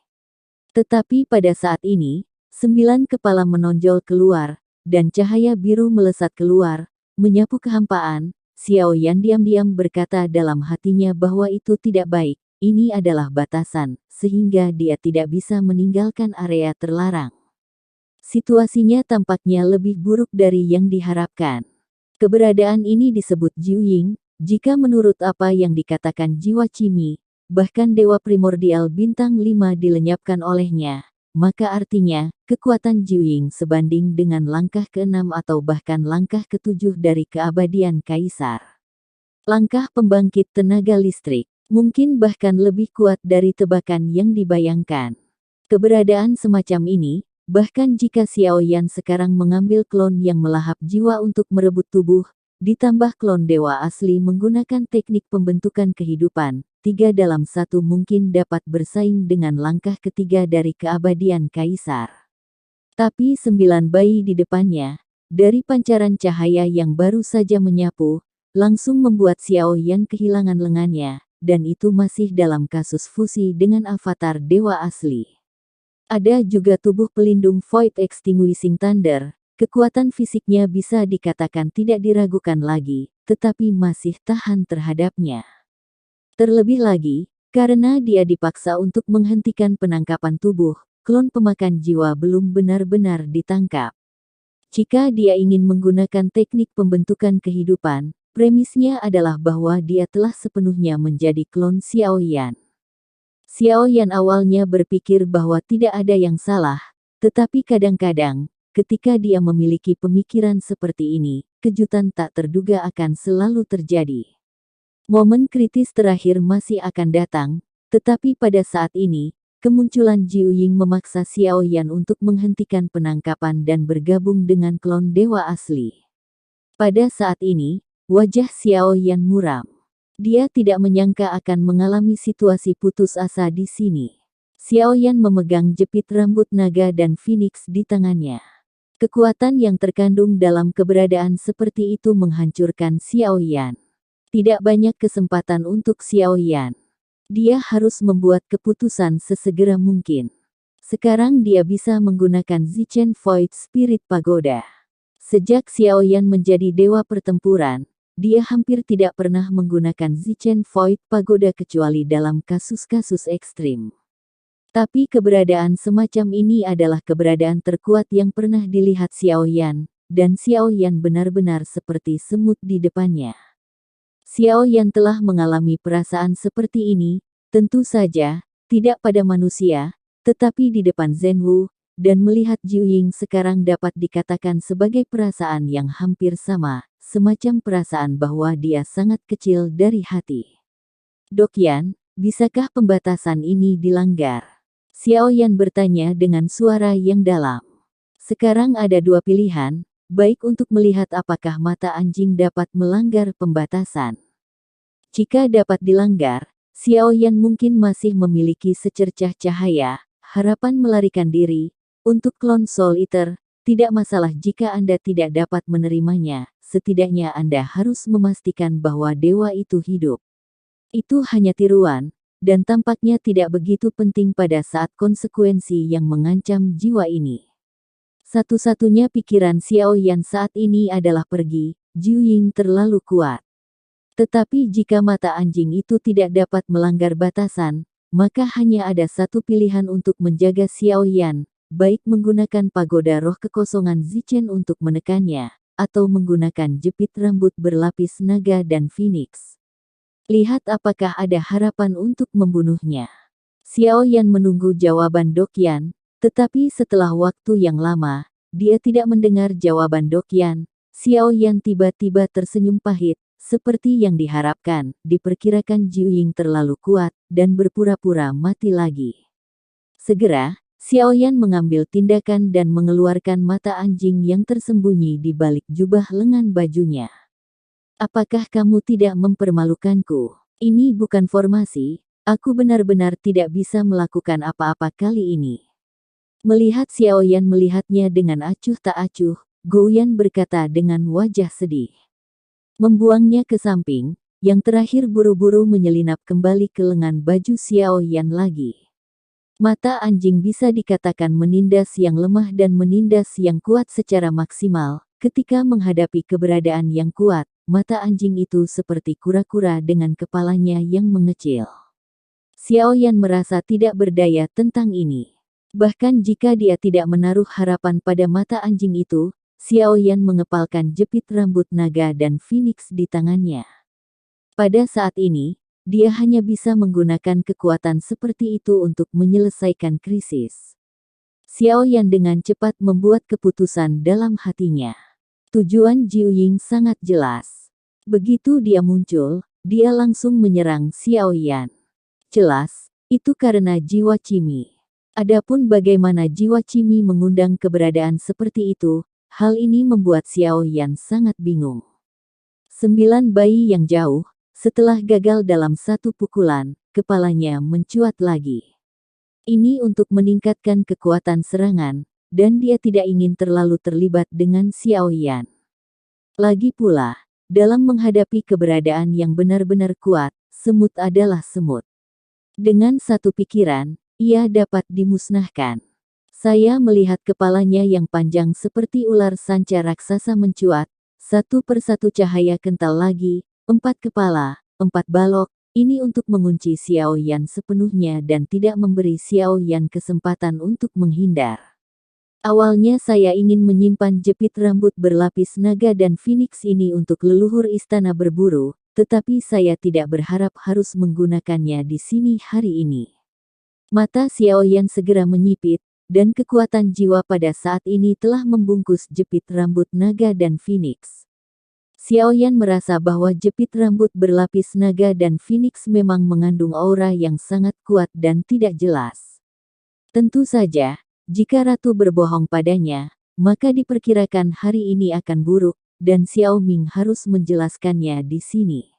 Tetapi pada saat ini, 9 kepala menonjol keluar, dan cahaya biru melesat keluar, menyapu kehampaan. Xiao Yan diam-diam berkata dalam hatinya bahwa itu tidak baik, ini adalah batasan, sehingga dia tidak bisa meninggalkan area terlarang. Situasinya tampaknya lebih buruk dari yang diharapkan. Keberadaan ini disebut Jiuying, jika menurut apa yang dikatakan Jiwa Cimi, bahkan Dewa Primordial Bintang 5 dilenyapkan olehnya, maka artinya, kekuatan Jiuying sebanding dengan langkah ke-6 atau bahkan langkah ke-7 dari keabadian Kaisar. Langkah pembangkit tenaga listrik, mungkin bahkan lebih kuat dari tebakan yang dibayangkan. Keberadaan semacam ini, bahkan jika Xiao Yan sekarang mengambil klon yang melahap jiwa untuk merebut tubuh, ditambah klon dewa asli menggunakan teknik pembentukan kehidupan, 3 dalam 1 mungkin dapat bersaing dengan langkah ketiga dari keabadian Kaisar. Tapi 9 bayi di depannya, dari pancaran cahaya yang baru saja menyapu, langsung membuat Xiao Yan kehilangan lengannya, dan itu masih dalam kasus fusi dengan avatar dewa asli. Ada juga tubuh pelindung Void Extinguishing Thunder, kekuatan fisiknya bisa dikatakan tidak diragukan lagi, tetapi masih tahan terhadapnya. Terlebih lagi, karena dia dipaksa untuk menghentikan penangkapan tubuh, klon pemakan jiwa belum benar-benar ditangkap. Jika dia ingin menggunakan teknik pembentukan kehidupan, premisnya adalah bahwa dia telah sepenuhnya menjadi klon Xiao Yan. Xiao Yan awalnya berpikir bahwa tidak ada yang salah, tetapi kadang-kadang, ketika dia memiliki pemikiran seperti ini, kejutan tak terduga akan selalu terjadi. Momen kritis terakhir masih akan datang, tetapi pada saat ini, kemunculan Jiuying memaksa Xiao Yan untuk menghentikan penangkapan dan bergabung dengan klon dewa asli. Pada saat ini, wajah Xiao Yan muram. Dia tidak menyangka akan mengalami situasi putus asa di sini. Xiao Yan memegang jepit rambut naga dan Phoenix di tangannya. Kekuatan yang terkandung dalam keberadaan seperti itu menghancurkan Xiao Yan. Tidak banyak kesempatan untuk Xiao Yan. Dia harus membuat keputusan sesegera mungkin. Sekarang dia bisa menggunakan Zichen Void Spirit Pagoda. Sejak Xiao Yan menjadi dewa pertempuran, dia hampir tidak pernah menggunakan Zichen Void Pagoda kecuali dalam kasus-kasus ekstrim. Tapi keberadaan semacam ini adalah keberadaan terkuat yang pernah dilihat Xiao Yan, dan Xiao Yan benar-benar seperti semut di depannya. Xiao Yan telah mengalami perasaan seperti ini, tentu saja, tidak pada manusia, tetapi di depan Zhenwu, dan melihat Jiuying sekarang dapat dikatakan sebagai perasaan yang hampir sama. Semacam perasaan bahwa dia sangat kecil dari hati. Dok Yan, bisakah pembatasan ini dilanggar? Xiao Yan bertanya dengan suara yang dalam. Sekarang ada 2 pilihan, baik untuk melihat apakah mata anjing dapat melanggar pembatasan. Jika dapat dilanggar, Xiao Yan mungkin masih memiliki secercah cahaya, harapan melarikan diri. Untuk klon Soul Eater, tidak masalah jika Anda tidak dapat menerimanya. Setidaknya Anda harus memastikan bahwa dewa itu hidup. Itu hanya tiruan, dan tampaknya tidak begitu penting pada saat konsekuensi yang mengancam jiwa ini. Satu-satunya pikiran Xiao Yan saat ini adalah pergi, Jiuying terlalu kuat. Tetapi jika mata anjing itu tidak dapat melanggar batasan, maka hanya ada satu pilihan untuk menjaga Xiao Yan, baik menggunakan pagoda roh kekosongan Zichen untuk menekannya, atau menggunakan jepit rambut berlapis naga dan Phoenix. Lihat apakah ada harapan untuk membunuhnya. Xiao Yan menunggu jawaban Dok Yan, tetapi setelah waktu yang lama, dia tidak mendengar jawaban Dok Yan. Xiao Yan tiba-tiba tersenyum pahit, seperti yang diharapkan. Diperkirakan Jiu Ying terlalu kuat, dan berpura-pura mati lagi. Segera, Xiao Yan mengambil tindakan dan mengeluarkan mata anjing yang tersembunyi di balik jubah lengan bajunya. Apakah kamu tidak mempermalukanku? Ini bukan formasi, aku benar-benar tidak bisa melakukan apa-apa kali ini. Melihat Xiao Yan melihatnya dengan acuh tak acuh, Gou Yan berkata dengan wajah sedih. Membuangnya ke samping, yang terakhir buru-buru menyelinap kembali ke lengan baju Xiao Yan lagi. Mata anjing bisa dikatakan menindas yang lemah dan menindas yang kuat secara maksimal. Ketika menghadapi keberadaan yang kuat, mata anjing itu seperti kura-kura dengan kepalanya yang mengecil. Xiao Yan merasa tidak berdaya tentang ini. Bahkan jika dia tidak menaruh harapan pada mata anjing itu, Xiao Yan mengepalkan jepit rambut naga dan phoenix di tangannya. Pada saat ini, dia hanya bisa menggunakan kekuatan seperti itu untuk menyelesaikan krisis. Xiao Yan dengan cepat membuat keputusan dalam hatinya. Tujuan Jiu Ying sangat jelas. Begitu dia muncul, dia langsung menyerang Xiao Yan. Jelas, itu karena jiwa Cimi. Adapun bagaimana jiwa Cimi mengundang keberadaan seperti itu, hal ini membuat Xiao Yan sangat bingung. 9 bayi yang jauh, setelah gagal dalam satu pukulan, kepalanya mencuat lagi. Ini untuk meningkatkan kekuatan serangan, dan dia tidak ingin terlalu terlibat dengan Xiao Yan. Lagi pula, dalam menghadapi keberadaan yang benar-benar kuat, semut adalah semut. Dengan satu pikiran, ia dapat dimusnahkan. Saya melihat kepalanya yang panjang seperti ular sanca raksasa mencuat, satu persatu cahaya kental lagi, 4 kepala, 4 balok, ini untuk mengunci Xiao Yan sepenuhnya dan tidak memberi Xiao Yan kesempatan untuk menghindar. Awalnya saya ingin menyimpan jepit rambut berlapis naga dan phoenix ini untuk leluhur istana berburu, tetapi saya tidak berharap harus menggunakannya di sini hari ini. Mata Xiao Yan segera menyipit, dan kekuatan jiwa pada saat ini telah membungkus jepit rambut naga dan phoenix. Xiao Yan merasa bahwa jepit rambut berlapis naga dan phoenix memang mengandung aura yang sangat kuat dan tidak jelas. Tentu saja, jika ratu berbohong padanya, maka diperkirakan hari ini akan buruk, dan Xiao Ming harus menjelaskannya di sini.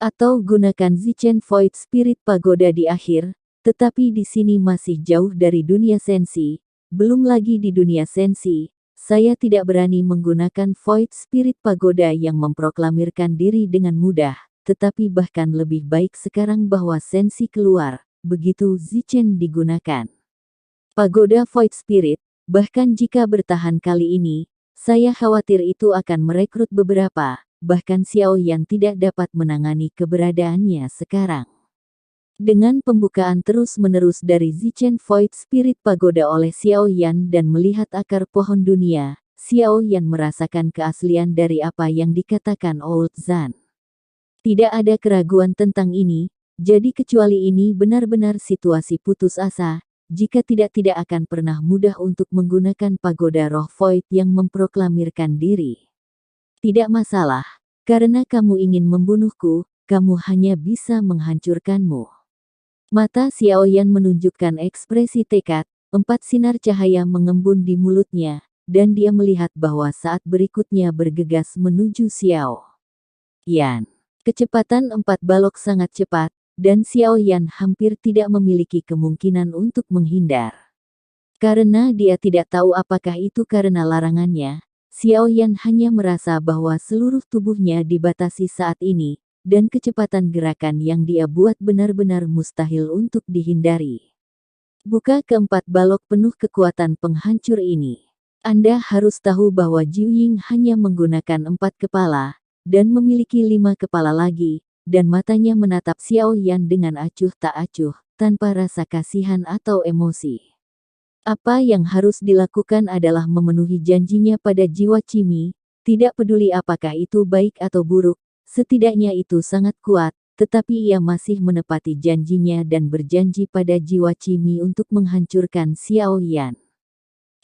Atau gunakan Zichen Void Spirit Pagoda di akhir, tetapi di sini masih jauh dari dunia sensi, belum lagi di dunia sensi, saya tidak berani menggunakan Void Spirit Pagoda yang memproklamirkan diri dengan mudah, tetapi bahkan lebih baik sekarang bahwa sensi keluar, begitu Zichen digunakan. Pagoda Void Spirit, bahkan jika bertahan kali ini, saya khawatir itu akan merekrut beberapa, bahkan Xiao Yan tidak dapat menangani keberadaannya sekarang. Dengan pembukaan terus-menerus dari Zichen Void Spirit Pagoda oleh Xiao Yan dan melihat akar pohon dunia, Xiao Yan merasakan keaslian dari apa yang dikatakan Old Zan. Tidak ada keraguan tentang ini, jadi kecuali ini benar-benar situasi putus asa, jika tidak akan pernah mudah untuk menggunakan pagoda roh Void yang memproklamirkan diri. Tidak masalah, karena kamu ingin membunuhku, kamu hanya bisa menghancurkanmu. Mata Xiao Yan menunjukkan ekspresi tekad, 4 sinar cahaya mengembun di mulutnya, dan dia melihat bahwa saat berikutnya bergegas menuju Xiao Yan. Kecepatan 4 balok sangat cepat, dan Xiao Yan hampir tidak memiliki kemungkinan untuk menghindar. Karena dia tidak tahu apakah itu karena larangannya, Xiao Yan hanya merasa bahwa seluruh tubuhnya dibatasi saat ini, dan kecepatan gerakan yang dia buat benar-benar mustahil untuk dihindari. Buka keempat balok penuh kekuatan penghancur ini. Anda harus tahu bahwa Jiu Ying hanya menggunakan 4 kepala, dan memiliki 5 kepala lagi, dan matanya menatap Xiao Yan dengan acuh tak acuh, tanpa rasa kasihan atau emosi. Apa yang harus dilakukan adalah memenuhi janjinya pada jiwa Cimi, tidak peduli apakah itu baik atau buruk, setidaknya itu sangat kuat, tetapi ia masih menepati janjinya dan berjanji pada jiwa Cimi untuk menghancurkan Xiao Yan.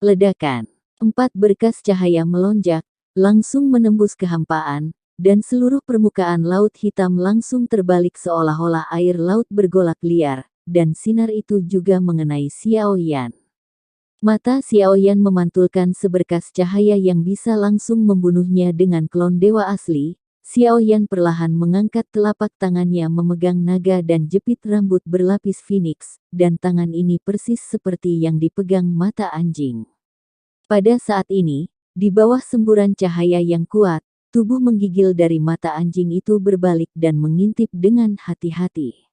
Ledakan. 4 berkas cahaya melonjak, langsung menembus kehampaan, dan seluruh permukaan laut hitam langsung terbalik seolah-olah air laut bergolak liar, dan sinar itu juga mengenai Xiao Yan. Mata Xiao Yan memantulkan seberkas cahaya yang bisa langsung membunuhnya dengan klon dewa asli. Xiao Yan perlahan mengangkat telapak tangannya memegang naga dan jepit rambut berlapis phoenix, dan tangan ini persis seperti yang dipegang mata anjing. Pada saat ini, di bawah semburan cahaya yang kuat, tubuh menggigil dari mata anjing itu berbalik dan mengintip dengan hati-hati.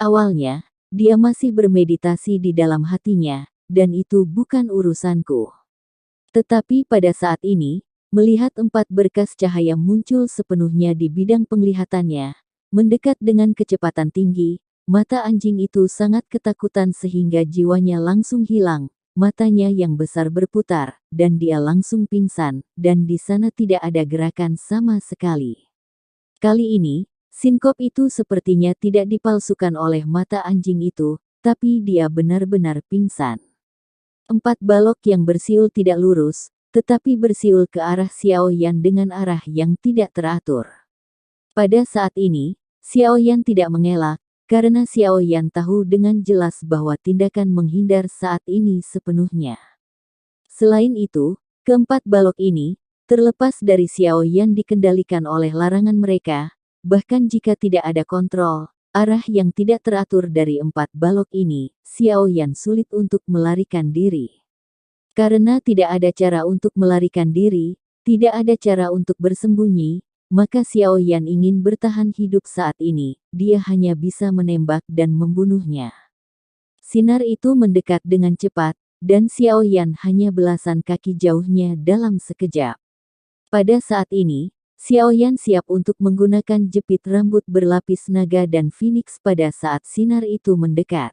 Awalnya, dia masih bermeditasi di dalam hatinya, dan itu bukan urusanku. Tetapi pada saat ini, melihat 4 berkas cahaya muncul sepenuhnya di bidang penglihatannya, mendekat dengan kecepatan tinggi, mata anjing itu sangat ketakutan sehingga jiwanya langsung hilang, matanya yang besar berputar, dan dia langsung pingsan, dan di sana tidak ada gerakan sama sekali. Kali ini, sinkop itu sepertinya tidak dipalsukan oleh mata anjing itu, tapi dia benar-benar pingsan. 4 balok yang bersiul tidak lurus, tetapi bersiul ke arah Xiao Yan dengan arah yang tidak teratur. Pada saat ini, Xiao Yan tidak mengelak, karena Xiao Yan tahu dengan jelas bahwa tindakan menghindar saat ini sepenuhnya. Selain itu, keempat balok ini, terlepas dari Xiao Yan dikendalikan oleh larangan mereka, bahkan jika tidak ada kontrol, arah yang tidak teratur dari 4 balok ini, Xiao Yan sulit untuk melarikan diri. Karena tidak ada cara untuk melarikan diri, tidak ada cara untuk bersembunyi, maka Xiao Yan ingin bertahan hidup saat ini, dia hanya bisa menembak dan membunuhnya. Sinar itu mendekat dengan cepat, dan Xiao Yan hanya belasan kaki jauhnya dalam sekejap. Pada saat ini, Xiao Yan siap untuk menggunakan jepit rambut berlapis naga dan phoenix pada saat sinar itu mendekat.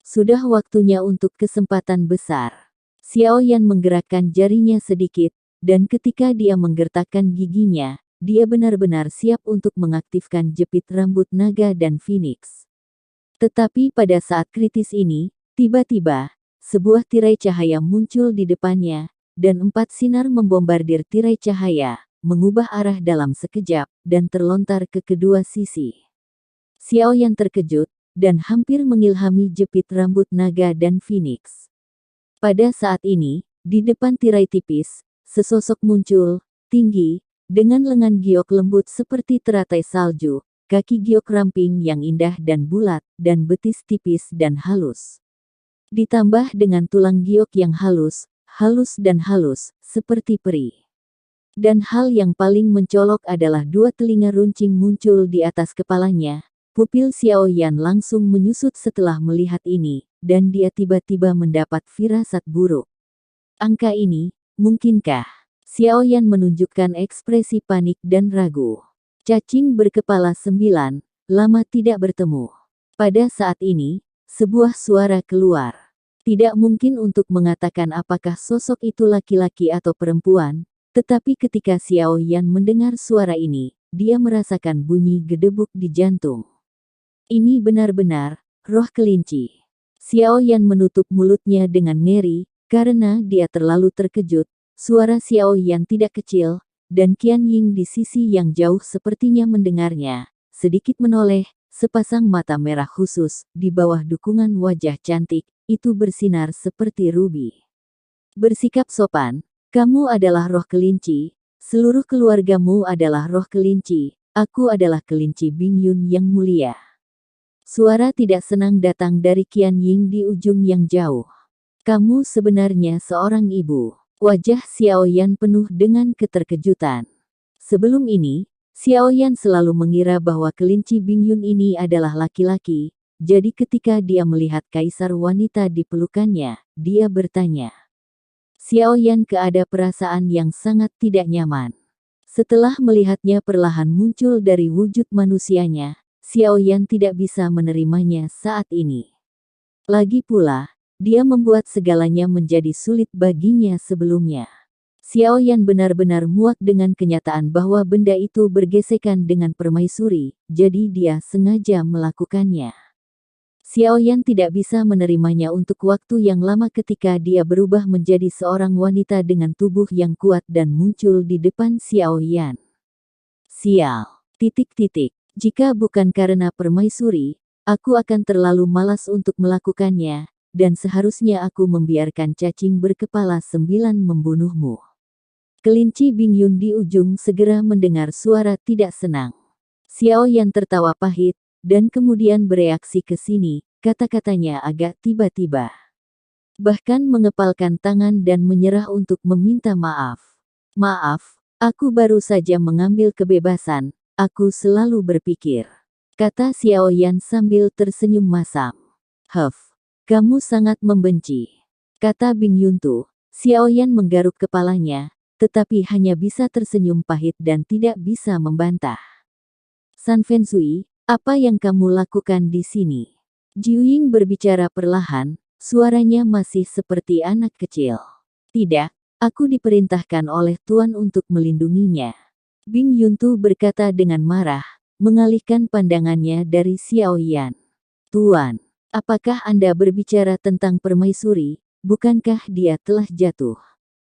Sudah waktunya untuk kesempatan besar. Xiao Yan menggerakkan jarinya sedikit, dan ketika dia menggertakkan giginya, dia benar-benar siap untuk mengaktifkan jepit rambut naga dan phoenix. Tetapi pada saat kritis ini, tiba-tiba, sebuah tirai cahaya muncul di depannya, dan 4 sinar membombardir tirai cahaya, mengubah arah dalam sekejap, dan terlontar ke kedua sisi. Xiao Yan terkejut, dan hampir mengilhami jepit rambut naga dan phoenix. Pada saat ini, di depan tirai tipis, sesosok muncul, tinggi, dengan lengan giok lembut seperti teratai salju, kaki giok ramping yang indah dan bulat, dan betis tipis dan halus. Ditambah dengan tulang giok yang halus, dan halus, seperti peri. Dan hal yang paling mencolok adalah 2 telinga runcing muncul di atas kepalanya. Pupil Xiao Yan langsung menyusut setelah melihat ini, dan dia tiba-tiba mendapat firasat buruk. Angka ini, mungkinkah? Xiao Yan menunjukkan ekspresi panik dan ragu. Cacing berkepala 9, lama tidak bertemu. Pada saat ini, sebuah suara keluar. Tidak mungkin untuk mengatakan apakah sosok itu laki-laki atau perempuan, tetapi ketika Xiao Yan mendengar suara ini, dia merasakan bunyi gedebuk di jantung. Ini benar-benar roh kelinci. Xiao Yan menutup mulutnya dengan ngeri, karena dia terlalu terkejut. Suara Xiao Yan tidak kecil, dan Qian Ying di sisi yang jauh sepertinya mendengarnya. Sedikit menoleh, sepasang mata merah khusus, di bawah dukungan wajah cantik, itu bersinar seperti rubi. Bersikap sopan, kamu adalah roh kelinci, seluruh keluargamu adalah roh kelinci, aku adalah kelinci Bingyun yang mulia. Suara tidak senang datang dari Qian Ying di ujung yang jauh. Kamu sebenarnya seorang ibu. Wajah Xiao Yan penuh dengan keterkejutan. Sebelum ini, Xiao Yan selalu mengira bahwa kelinci Bingyun ini adalah laki-laki, jadi ketika dia melihat kaisar wanita di pelukannya, dia bertanya. Xiao Yan keada perasaan yang sangat tidak nyaman. Setelah melihatnya perlahan muncul dari wujud manusianya, Xiao Yan tidak bisa menerimanya saat ini. Lagi pula, dia membuat segalanya menjadi sulit baginya sebelumnya. Xiao Yan benar-benar muak dengan kenyataan bahwa benda itu bergesekan dengan permaisuri, jadi dia sengaja melakukannya. Xiao Yan tidak bisa menerimanya untuk waktu yang lama ketika dia berubah menjadi seorang wanita dengan tubuh yang kuat dan muncul di depan Xiao Yan. Sial. Jika bukan karena permaisuri, aku akan terlalu malas untuk melakukannya, dan seharusnya aku membiarkan cacing berkepala 9 membunuhmu. Kelinci Bingyun di ujung segera mendengar suara tidak senang. Xiao Yan tertawa pahit, dan kemudian bereaksi ke sini, kata-katanya agak tiba-tiba. Bahkan mengepalkan tangan dan menyerah untuk meminta maaf. Maaf, aku baru saja mengambil kebebasan, aku selalu berpikir. Kata Xiao Yan sambil tersenyum masam. Kamu sangat membenci. Kata Bingyun tuh. Xiao Yan menggaruk kepalanya, tetapi hanya bisa tersenyum pahit dan tidak bisa membantah. San Fensui, apa yang kamu lakukan di sini? Jiuying berbicara perlahan, suaranya masih seperti anak kecil. Tidak, aku diperintahkan oleh Tuan untuk melindunginya. Bing Yuntu berkata dengan marah, mengalihkan pandangannya dari Xiao Yan. Tuan, apakah Anda berbicara tentang permaisuri, bukankah dia telah jatuh?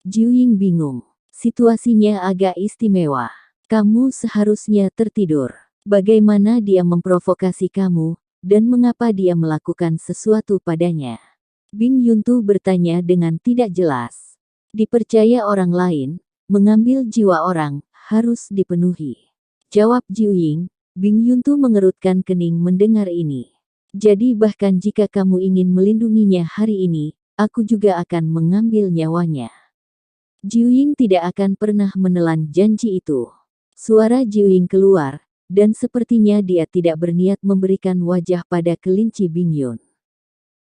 Jiuying bingung. Situasinya agak istimewa. Kamu seharusnya tertidur. Bagaimana dia memprovokasi kamu, dan mengapa dia melakukan sesuatu padanya? Bing Yuntu bertanya dengan tidak jelas. Dipercaya orang lain, mengambil jiwa orang, harus dipenuhi. Jawab Jiuying. Bing Yuntu mengerutkan kening mendengar ini. Jadi bahkan jika kamu ingin melindunginya hari ini, aku juga akan mengambil nyawanya. Jiuying tidak akan pernah menelan janji itu. Suara Jiuying keluar, dan sepertinya dia tidak berniat memberikan wajah pada kelinci Bingyun.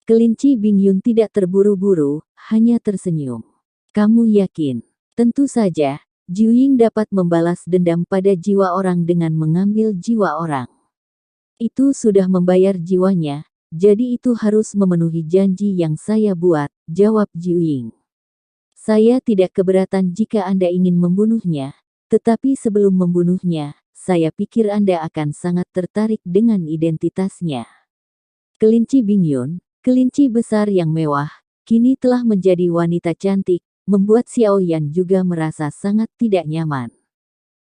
Kelinci Bingyun tidak terburu-buru, hanya tersenyum. Kamu yakin? Tentu saja, Jiuying dapat membalas dendam pada jiwa orang dengan mengambil jiwa orang. Itu sudah membayar jiwanya, jadi itu harus memenuhi janji yang saya buat, jawab Jiuying. Saya tidak keberatan jika Anda ingin membunuhnya, tetapi sebelum membunuhnya, saya pikir Anda akan sangat tertarik dengan identitasnya. Kelinci Bingyun, kelinci besar yang mewah, kini telah menjadi wanita cantik, membuat Xiao Yan juga merasa sangat tidak nyaman.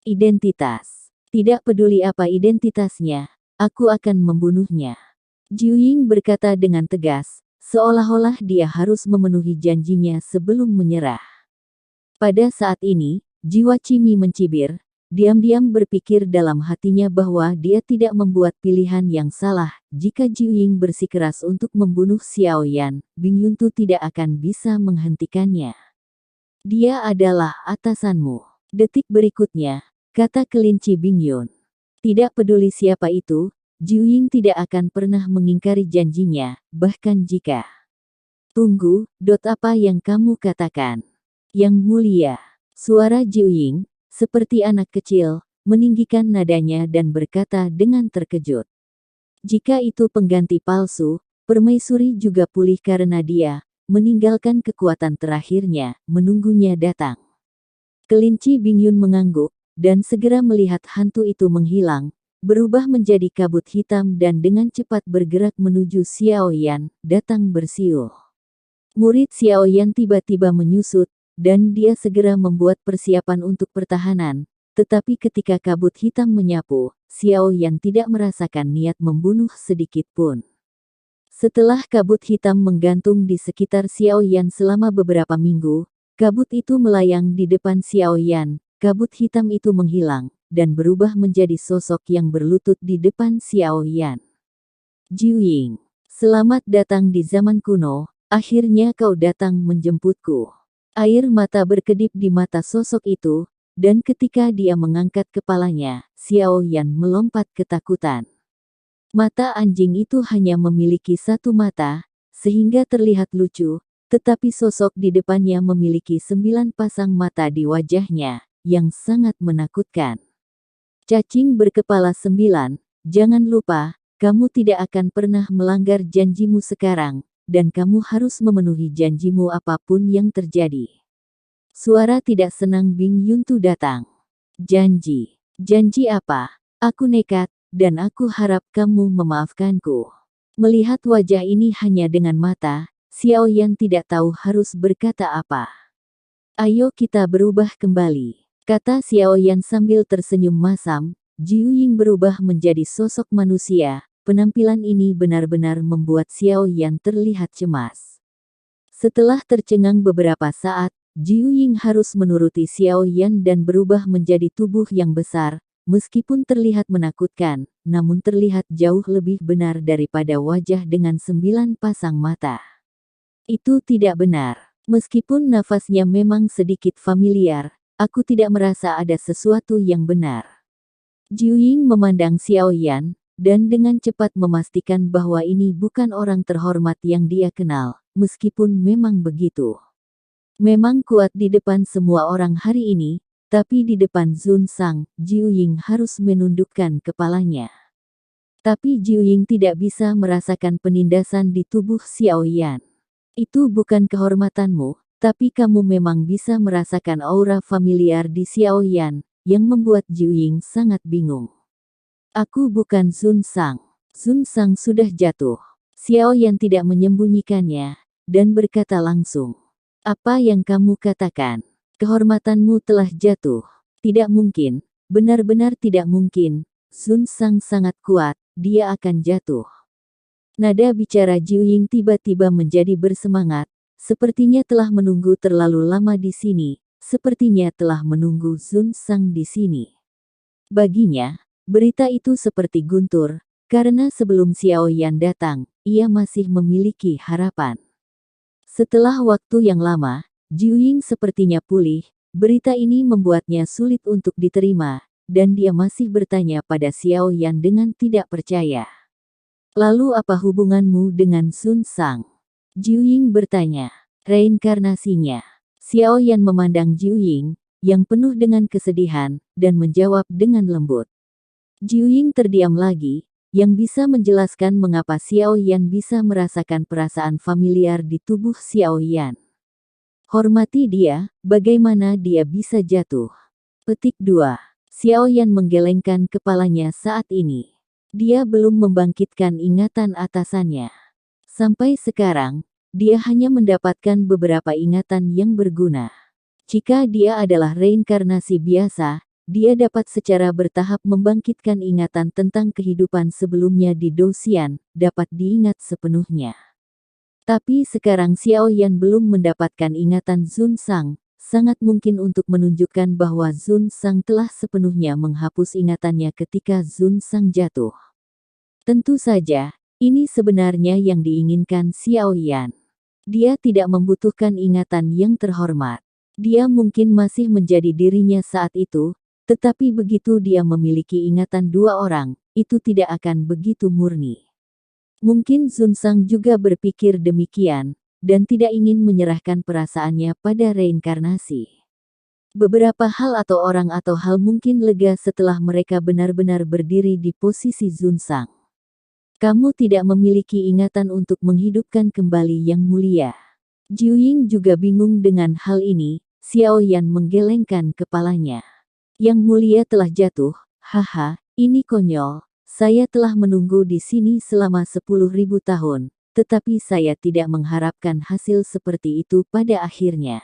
Identitas. Tidak peduli apa identitasnya, aku akan membunuhnya. Jiuying berkata dengan tegas, seolah-olah dia harus memenuhi janjinya sebelum menyerah. Pada saat ini, jiwa Cimi mencibir, diam-diam berpikir dalam hatinya bahwa dia tidak membuat pilihan yang salah. Jika Jiuying bersikeras untuk membunuh Xiao Yan, Bing Yuntu tidak akan bisa menghentikannya. Dia adalah atasanmu. Detik berikutnya, kata kelinci Bingyun. Tidak peduli siapa itu, Jiuying tidak akan pernah mengingkari janjinya, bahkan jika. Tunggu, apa yang kamu katakan? Yang mulia, suara Jiuying, seperti anak kecil, meninggikan nadanya dan berkata dengan terkejut. Jika itu pengganti palsu, permaisuri juga pulih karena dia meninggalkan kekuatan terakhirnya, menunggunya datang. Kelinci Bingyun mengangguk, dan segera melihat hantu itu menghilang, berubah menjadi kabut hitam dan dengan cepat bergerak menuju Xiao Yan, datang bersiul. Murid Xiao Yan tiba-tiba menyusut, dan dia segera membuat persiapan untuk pertahanan, tetapi ketika kabut hitam menyapu, Xiao Yan tidak merasakan niat membunuh sedikit pun. Setelah kabut hitam menggantung di sekitar Xiao Yan selama beberapa minggu, kabut itu melayang di depan Xiao Yan, kabut hitam itu menghilang, dan berubah menjadi sosok yang berlutut di depan Xiao Yan. Jiuying, selamat datang di zaman kuno, akhirnya kau datang menjemputku. Air mata berkedip di mata sosok itu, dan ketika dia mengangkat kepalanya, Xiao Yan melompat ketakutan. Mata anjing itu hanya memiliki satu mata, sehingga terlihat lucu, tetapi sosok di depannya memiliki 9 pasang mata di wajahnya, yang sangat menakutkan. Cacing berkepala 9, jangan lupa, kamu tidak akan pernah melanggar janjimu sekarang, dan kamu harus memenuhi janjimu apapun yang terjadi. Suara tidak senang Bing Yuntu datang. Janji. Janji apa? Aku nekat, dan aku harap kamu memaafkanku. Melihat wajah ini hanya dengan mata, Xiao Yan tidak tahu harus berkata apa. Ayo kita berubah kembali, kata Xiao Yan sambil tersenyum masam. Jiu Ying berubah menjadi sosok manusia. Penampilan ini benar-benar membuat Xiao Yan terlihat cemas. Setelah tercengang beberapa saat, Jiu Ying harus menuruti Xiao Yan dan berubah menjadi tubuh yang besar. Meskipun terlihat menakutkan, namun terlihat jauh lebih benar daripada wajah dengan 9 pasang mata. Itu tidak benar. Meskipun nafasnya memang sedikit familiar, aku tidak merasa ada sesuatu yang benar. Jiu Ying memandang Xiao Yan, dan dengan cepat memastikan bahwa ini bukan orang terhormat yang dia kenal, meskipun memang begitu. Memang kuat di depan semua orang hari ini, tapi di depan Zun Sang, Jiu Ying harus menundukkan kepalanya. Tapi Jiu Ying tidak bisa merasakan penindasan di tubuh Xiao Yan. Itu bukan kehormatanmu, tapi kamu memang bisa merasakan aura familiar di Xiao Yan, yang membuat Jiu Ying sangat bingung. Aku bukan Zun Sang. Zun Sang sudah jatuh. Xiao Yan tidak menyembunyikannya, dan berkata langsung. Apa yang kamu katakan? Kehormatanmu telah jatuh. Tidak mungkin, benar-benar tidak mungkin. Zun Sang sangat kuat, dia akan jatuh. Nada bicara Jiu Ying tiba-tiba menjadi bersemangat, sepertinya telah menunggu terlalu lama di sini, sepertinya telah menunggu Zun Sang di sini. Baginya, berita itu seperti guntur, karena sebelum Xiao Yan datang, ia masih memiliki harapan. Setelah waktu yang lama, Jiu Ying sepertinya pulih. Berita ini membuatnya sulit untuk diterima, dan dia masih bertanya pada Xiao Yan dengan tidak percaya. Lalu apa hubunganmu dengan Zun Sang? Jiu Ying bertanya. Reinkarnasinya. Xiao Yan memandang Jiu Ying, yang penuh dengan kesedihan, dan menjawab dengan lembut. Jiu Ying terdiam lagi, yang bisa menjelaskan mengapa Xiao Yan bisa merasakan perasaan familiar di tubuh Xiao Yan. Hormati dia, bagaimana dia bisa jatuh? Petik 2. Xiao Yan menggelengkan kepalanya saat ini. Dia belum membangkitkan ingatan atasannya. Sampai sekarang, dia hanya mendapatkan beberapa ingatan yang berguna. Jika dia adalah reinkarnasi biasa, dia dapat secara bertahap membangkitkan ingatan tentang kehidupan sebelumnya di Dosian, dapat diingat sepenuhnya. Tapi sekarang Xiao Yan belum mendapatkan ingatan Zun Sang, sangat mungkin untuk menunjukkan bahwa Zun Sang telah sepenuhnya menghapus ingatannya ketika Zun Sang jatuh. Tentu saja, ini sebenarnya yang diinginkan Xiao Yan. Dia tidak membutuhkan ingatan yang terhormat. Dia mungkin masih menjadi dirinya saat itu, tetapi begitu dia memiliki ingatan dua orang, itu tidak akan begitu murni. Mungkin Zun Sang juga berpikir demikian, dan tidak ingin menyerahkan perasaannya pada reinkarnasi. Beberapa hal atau orang atau hal mungkin lega setelah mereka benar-benar berdiri di posisi Zun Sang. Kamu tidak memiliki ingatan untuk menghidupkan kembali yang mulia. Jiu Ying juga bingung dengan hal ini. Xiao Yan menggelengkan kepalanya. Yang mulia telah jatuh, haha, ini konyol. Saya telah menunggu di sini selama 10.000 tahun, tetapi saya tidak mengharapkan hasil seperti itu pada akhirnya.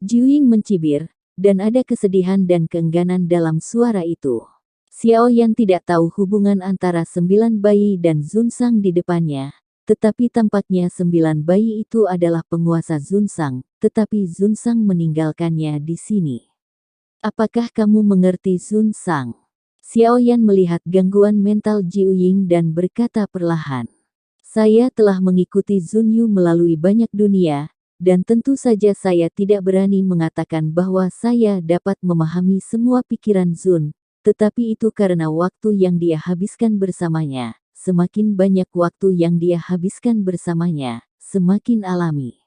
Jiu Ying mencibir, dan ada kesedihan dan keengganan dalam suara itu. Xiao Yan tidak tahu hubungan antara 9 bayi dan Zun Sang di depannya, tetapi tampaknya 9 bayi itu adalah penguasa Zun Sang, tetapi Zun Sang meninggalkannya di sini. Apakah kamu mengerti Zun Sang? Xiao Yan melihat gangguan mental Jiu Ying dan berkata perlahan. Saya telah mengikuti Zun Yu melalui banyak dunia, dan tentu saja saya tidak berani mengatakan bahwa saya dapat memahami semua pikiran Zun, tetapi itu karena waktu yang dia habiskan bersamanya. Semakin banyak waktu yang dia habiskan bersamanya, semakin alami.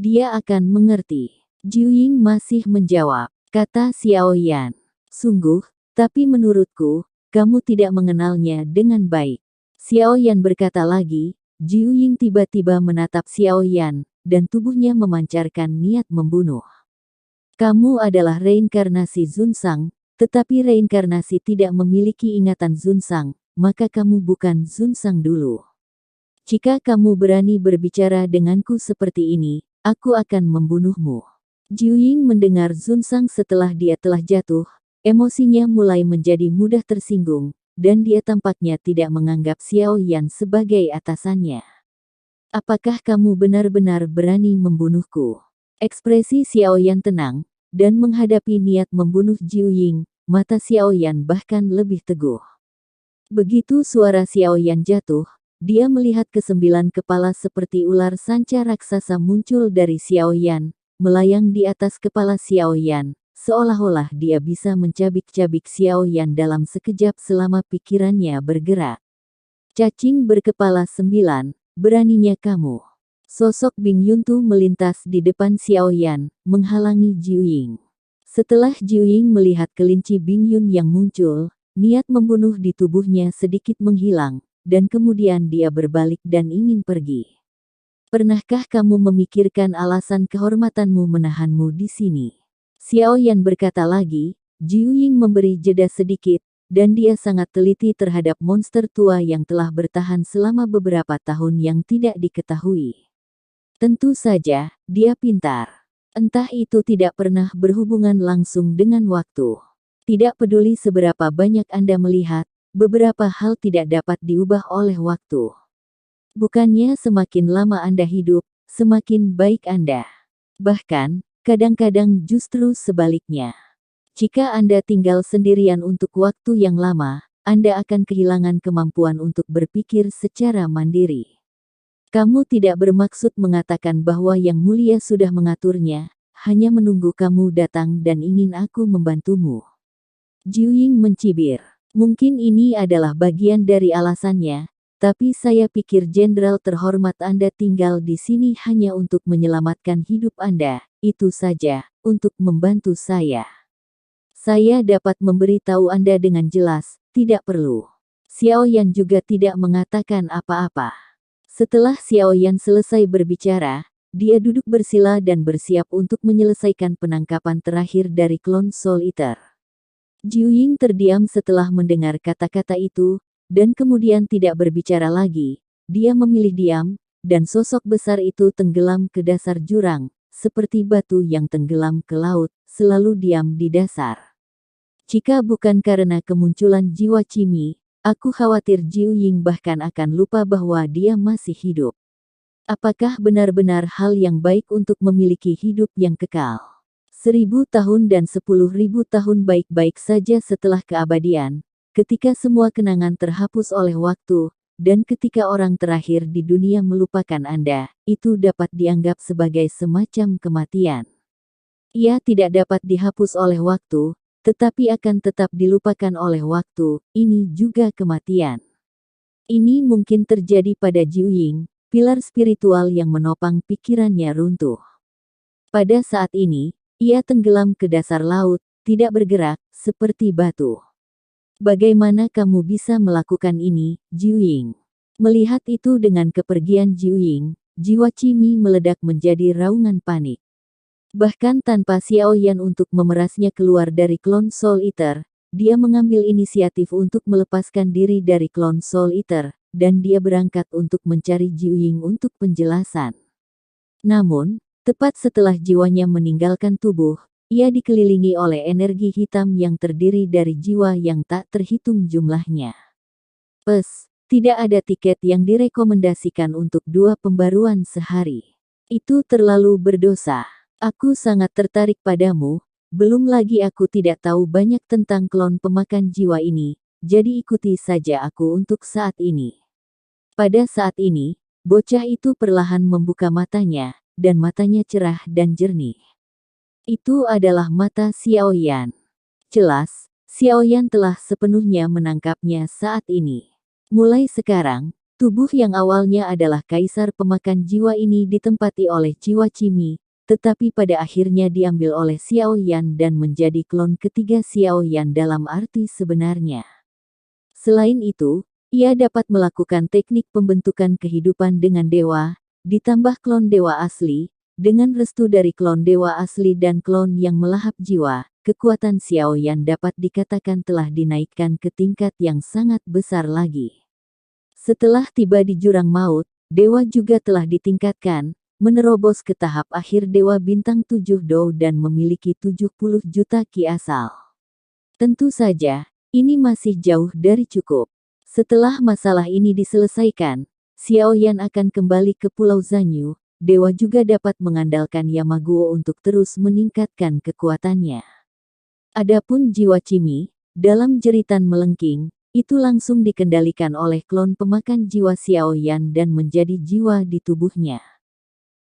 Dia akan mengerti. Jiu Ying masih menjawab, kata Xiao Yan. Sungguh, tapi menurutku, kamu tidak mengenalnya dengan baik. Xiao Yan berkata lagi. Jiu Ying tiba-tiba menatap Xiao Yan, dan tubuhnya memancarkan niat membunuh. Kamu adalah reinkarnasi Zunsang, tetapi reinkarnasi tidak memiliki ingatan Zunsang, maka kamu bukan Zunsang dulu. Jika kamu berani berbicara denganku seperti ini, aku akan membunuhmu. Jiuying mendengar Zunsang setelah dia telah jatuh, emosinya mulai menjadi mudah tersinggung, dan dia tampaknya tidak menganggap Xiao Yan sebagai atasannya. Apakah kamu benar-benar berani membunuhku? Ekspresi Xiao Yan tenang, dan menghadapi niat membunuh Jiuying, mata Xiao Yan bahkan lebih teguh. Begitu suara Xiao Yan jatuh, dia melihat ke-9 kepala seperti ular sanca raksasa muncul dari Xiao Yan, melayang di atas kepala Xiao Yan, seolah-olah dia bisa mencabik-cabik Xiao Yan dalam sekejap selama pikirannya bergerak. Cacing berkepala 9, beraninya kamu. Sosok Bing Yuntu melintas di depan Xiao Yan, menghalangi Jiuying. Setelah Jiuying melihat kelinci Bing Yun yang muncul, niat membunuh di tubuhnya sedikit menghilang, dan kemudian dia berbalik dan ingin pergi. Pernahkah kamu memikirkan alasan kehormatanmu menahanmu di sini? Xiao Yan berkata lagi. Jiuying memberi jeda sedikit, dan dia sangat teliti terhadap monster tua yang telah bertahan selama beberapa tahun yang tidak diketahui. Tentu saja, dia pintar. Entah itu tidak pernah berhubungan langsung dengan waktu. Tidak peduli seberapa banyak Anda melihat, beberapa hal tidak dapat diubah oleh waktu. Bukannya semakin lama Anda hidup, semakin baik Anda. Bahkan, kadang-kadang justru sebaliknya. Jika Anda tinggal sendirian untuk waktu yang lama, Anda akan kehilangan kemampuan untuk berpikir secara mandiri. Kamu tidak bermaksud mengatakan bahwa Yang Mulia sudah mengaturnya, hanya menunggu kamu datang dan ingin aku membantumu. Jiuying mencibir. Mungkin ini adalah bagian dari alasannya, tapi saya pikir Jenderal terhormat Anda tinggal di sini hanya untuk menyelamatkan hidup Anda, itu saja, untuk membantu saya. Saya dapat memberitahu Anda dengan jelas, tidak perlu. Xiao Yan juga tidak mengatakan apa-apa. Setelah Xiao Yan selesai berbicara, dia duduk bersila dan bersiap untuk menyelesaikan penangkapan terakhir dari klon Soul Eater. Jiuying terdiam setelah mendengar kata-kata itu, dan kemudian tidak berbicara lagi. Dia memilih diam, dan sosok besar itu tenggelam ke dasar jurang, seperti batu yang tenggelam ke laut, selalu diam di dasar. Jika bukan karena kemunculan jiwa Cimi, aku khawatir Jiuying bahkan akan lupa bahwa dia masih hidup. Apakah benar-benar hal yang baik untuk memiliki hidup yang kekal? 1000 tahun dan 10.000 tahun baik-baik saja setelah keabadian, ketika semua kenangan terhapus oleh waktu, dan ketika orang terakhir di dunia melupakan Anda, itu dapat dianggap sebagai semacam kematian. Ia tidak dapat dihapus oleh waktu, tetapi akan tetap dilupakan oleh waktu, ini juga kematian. Ini mungkin terjadi pada Jiuying, pilar spiritual yang menopang pikirannya runtuh. Pada saat ini, ia tenggelam ke dasar laut, tidak bergerak, seperti batu. Bagaimana kamu bisa melakukan ini, Jiuying? Melihat itu dengan kepergian Jiuying, jiwa Cimi meledak menjadi raungan panik. Bahkan tanpa Xiao Yan untuk memerasnya keluar dari klon Soul Eater, dia mengambil inisiatif untuk melepaskan diri dari klon Soul Eater, dan dia berangkat untuk mencari Jiuying untuk penjelasan. Namun, tepat setelah jiwanya meninggalkan tubuh, ia dikelilingi oleh energi hitam yang terdiri dari jiwa yang tak terhitung jumlahnya. Tidak ada tiket yang direkomendasikan untuk 2 pembaruan sehari. Itu terlalu berdosa. Aku sangat tertarik padamu, belum lagi aku tidak tahu banyak tentang klon pemakan jiwa ini, jadi ikuti saja aku untuk saat ini. Pada saat ini, bocah itu perlahan membuka matanya, dan matanya cerah dan jernih. Itu adalah mata Xiao Yan. Jelas, Xiao Yan telah sepenuhnya menangkapnya saat ini. Mulai sekarang, tubuh yang awalnya adalah kaisar pemakan jiwa ini ditempati oleh jiwa Cimi, tetapi pada akhirnya diambil oleh Xiao Yan dan menjadi klon ketiga Xiao Yan dalam arti sebenarnya. Selain itu, ia dapat melakukan teknik pembentukan kehidupan dengan dewa, ditambah klon dewa asli, dengan restu dari klon dewa asli dan klon yang melahap jiwa, kekuatan Xiao Yan dapat dikatakan telah dinaikkan ke tingkat yang sangat besar lagi. Setelah tiba di jurang maut, dewa juga telah ditingkatkan, menerobos ke tahap akhir Dewa Bintang 7 Dou dan memiliki 70 juta ki asal. Tentu saja, ini masih jauh dari cukup. Setelah masalah ini diselesaikan, Xiao Yan akan kembali ke Pulau Zanyu. Dewa juga dapat mengandalkan Yamaguo untuk terus meningkatkan kekuatannya. Adapun jiwa Cimi, dalam jeritan melengking, itu langsung dikendalikan oleh klon pemakan jiwa Xiao Yan dan menjadi jiwa di tubuhnya.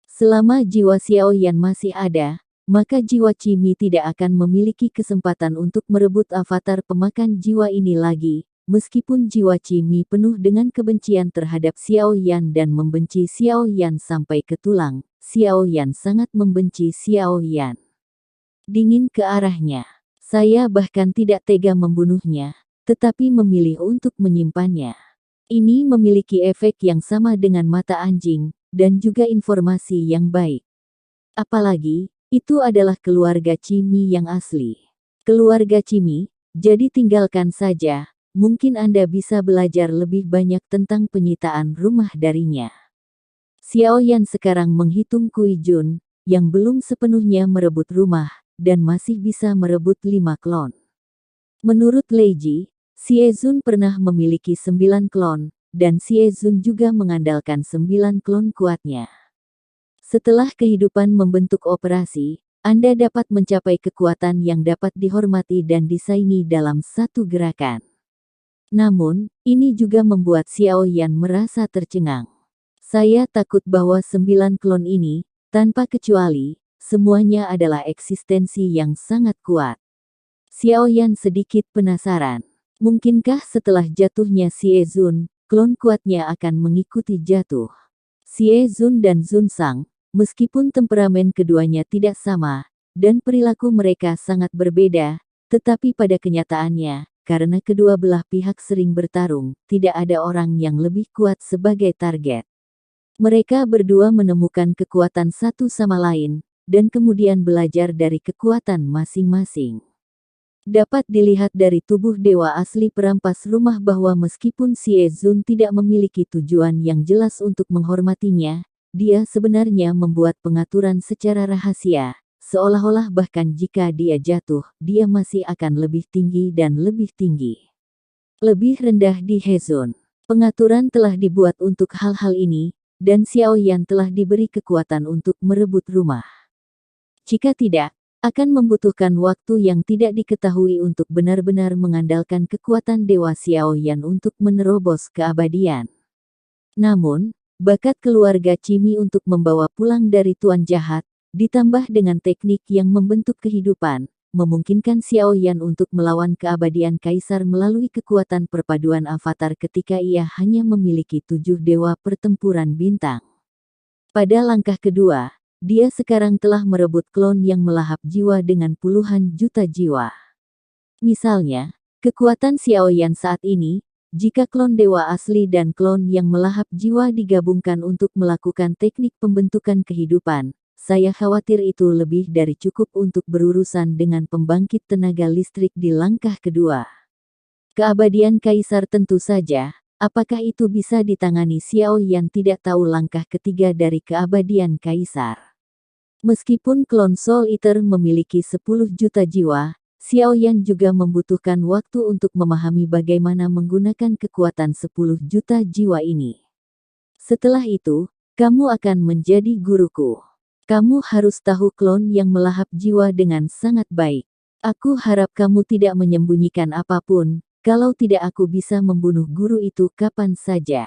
Selama jiwa Xiao Yan masih ada, maka jiwa Cimi tidak akan memiliki kesempatan untuk merebut avatar pemakan jiwa ini lagi. Meskipun jiwa Cimi penuh dengan kebencian terhadap Xiao Yan dan membenci Xiao Yan sampai ke tulang, Xiao Yan sangat membenci Xiao Yan. Dingin ke arahnya. Saya bahkan tidak tega membunuhnya, tetapi memilih untuk menyimpannya. Ini memiliki efek yang sama dengan mata anjing, dan juga informasi yang baik. Apalagi, itu adalah keluarga Cimi yang asli. Keluarga Cimi, jadi tinggalkan saja. Mungkin Anda bisa belajar lebih banyak tentang penyitaan rumah darinya. Xiao Yan sekarang menghitung Kui Jun, yang belum sepenuhnya merebut rumah, dan masih bisa merebut 5 klon. Menurut Lei Ji, Xie Zun pernah memiliki 9 klon, dan Xie Zun juga mengandalkan 9 klon kuatnya. Setelah kehidupan membentuk operasi, Anda dapat mencapai kekuatan yang dapat dihormati dan disaingi dalam satu gerakan. Namun, ini juga membuat Xiao Yan merasa tercengang. Saya takut bahwa 9 klon ini, tanpa kecuali, semuanya adalah eksistensi yang sangat kuat. Xiao Yan sedikit penasaran. Mungkinkah setelah jatuhnya Xie Zun, klon kuatnya akan mengikuti jatuh? Xie Zun dan Zun Sang, meskipun temperamen keduanya tidak sama, dan perilaku mereka sangat berbeda, tetapi pada kenyataannya, karena kedua belah pihak sering bertarung, tidak ada orang yang lebih kuat sebagai target. Mereka berdua menemukan kekuatan satu sama lain, dan kemudian belajar dari kekuatan masing-masing. Dapat dilihat dari tubuh dewa asli perampas rumah bahwa meskipun Xie Zun tidak memiliki tujuan yang jelas untuk menghormatinya, dia sebenarnya membuat pengaturan secara rahasia. Seolah-olah bahkan jika dia jatuh, dia masih akan lebih tinggi dan lebih tinggi. Lebih rendah di Hezon. Pengaturan telah dibuat untuk hal-hal ini, dan Xiao Yan telah diberi kekuatan untuk merebut rumah. Jika tidak, akan membutuhkan waktu yang tidak diketahui untuk benar-benar mengandalkan kekuatan Dewa Xiao Yan untuk menerobos keabadian. Namun, bakat keluarga Cimi untuk membawa pulang dari Tuan Jahat, ditambah dengan teknik yang membentuk kehidupan, memungkinkan Xiao Yan untuk melawan keabadian kaisar melalui kekuatan perpaduan avatar ketika ia hanya memiliki 7 dewa pertempuran bintang. Pada langkah kedua, dia sekarang telah merebut klon yang melahap jiwa dengan puluhan juta jiwa. Misalnya, kekuatan Xiao Yan saat ini, jika klon dewa asli dan klon yang melahap jiwa digabungkan untuk melakukan teknik pembentukan kehidupan, saya khawatir itu lebih dari cukup untuk berurusan dengan pembangkit tenaga listrik di langkah kedua. Keabadian kaisar tentu saja, apakah itu bisa ditangani Xiao Yan tidak tahu langkah ketiga dari keabadian kaisar. Meskipun klon Soul Eater memiliki 10 juta jiwa, Xiao Yan juga membutuhkan waktu untuk memahami bagaimana menggunakan kekuatan 10 juta jiwa ini. Setelah itu, kamu akan menjadi guruku. Kamu harus tahu klon yang melahap jiwa dengan sangat baik. Aku harap kamu tidak menyembunyikan apapun, kalau tidak aku bisa membunuh guru itu kapan saja.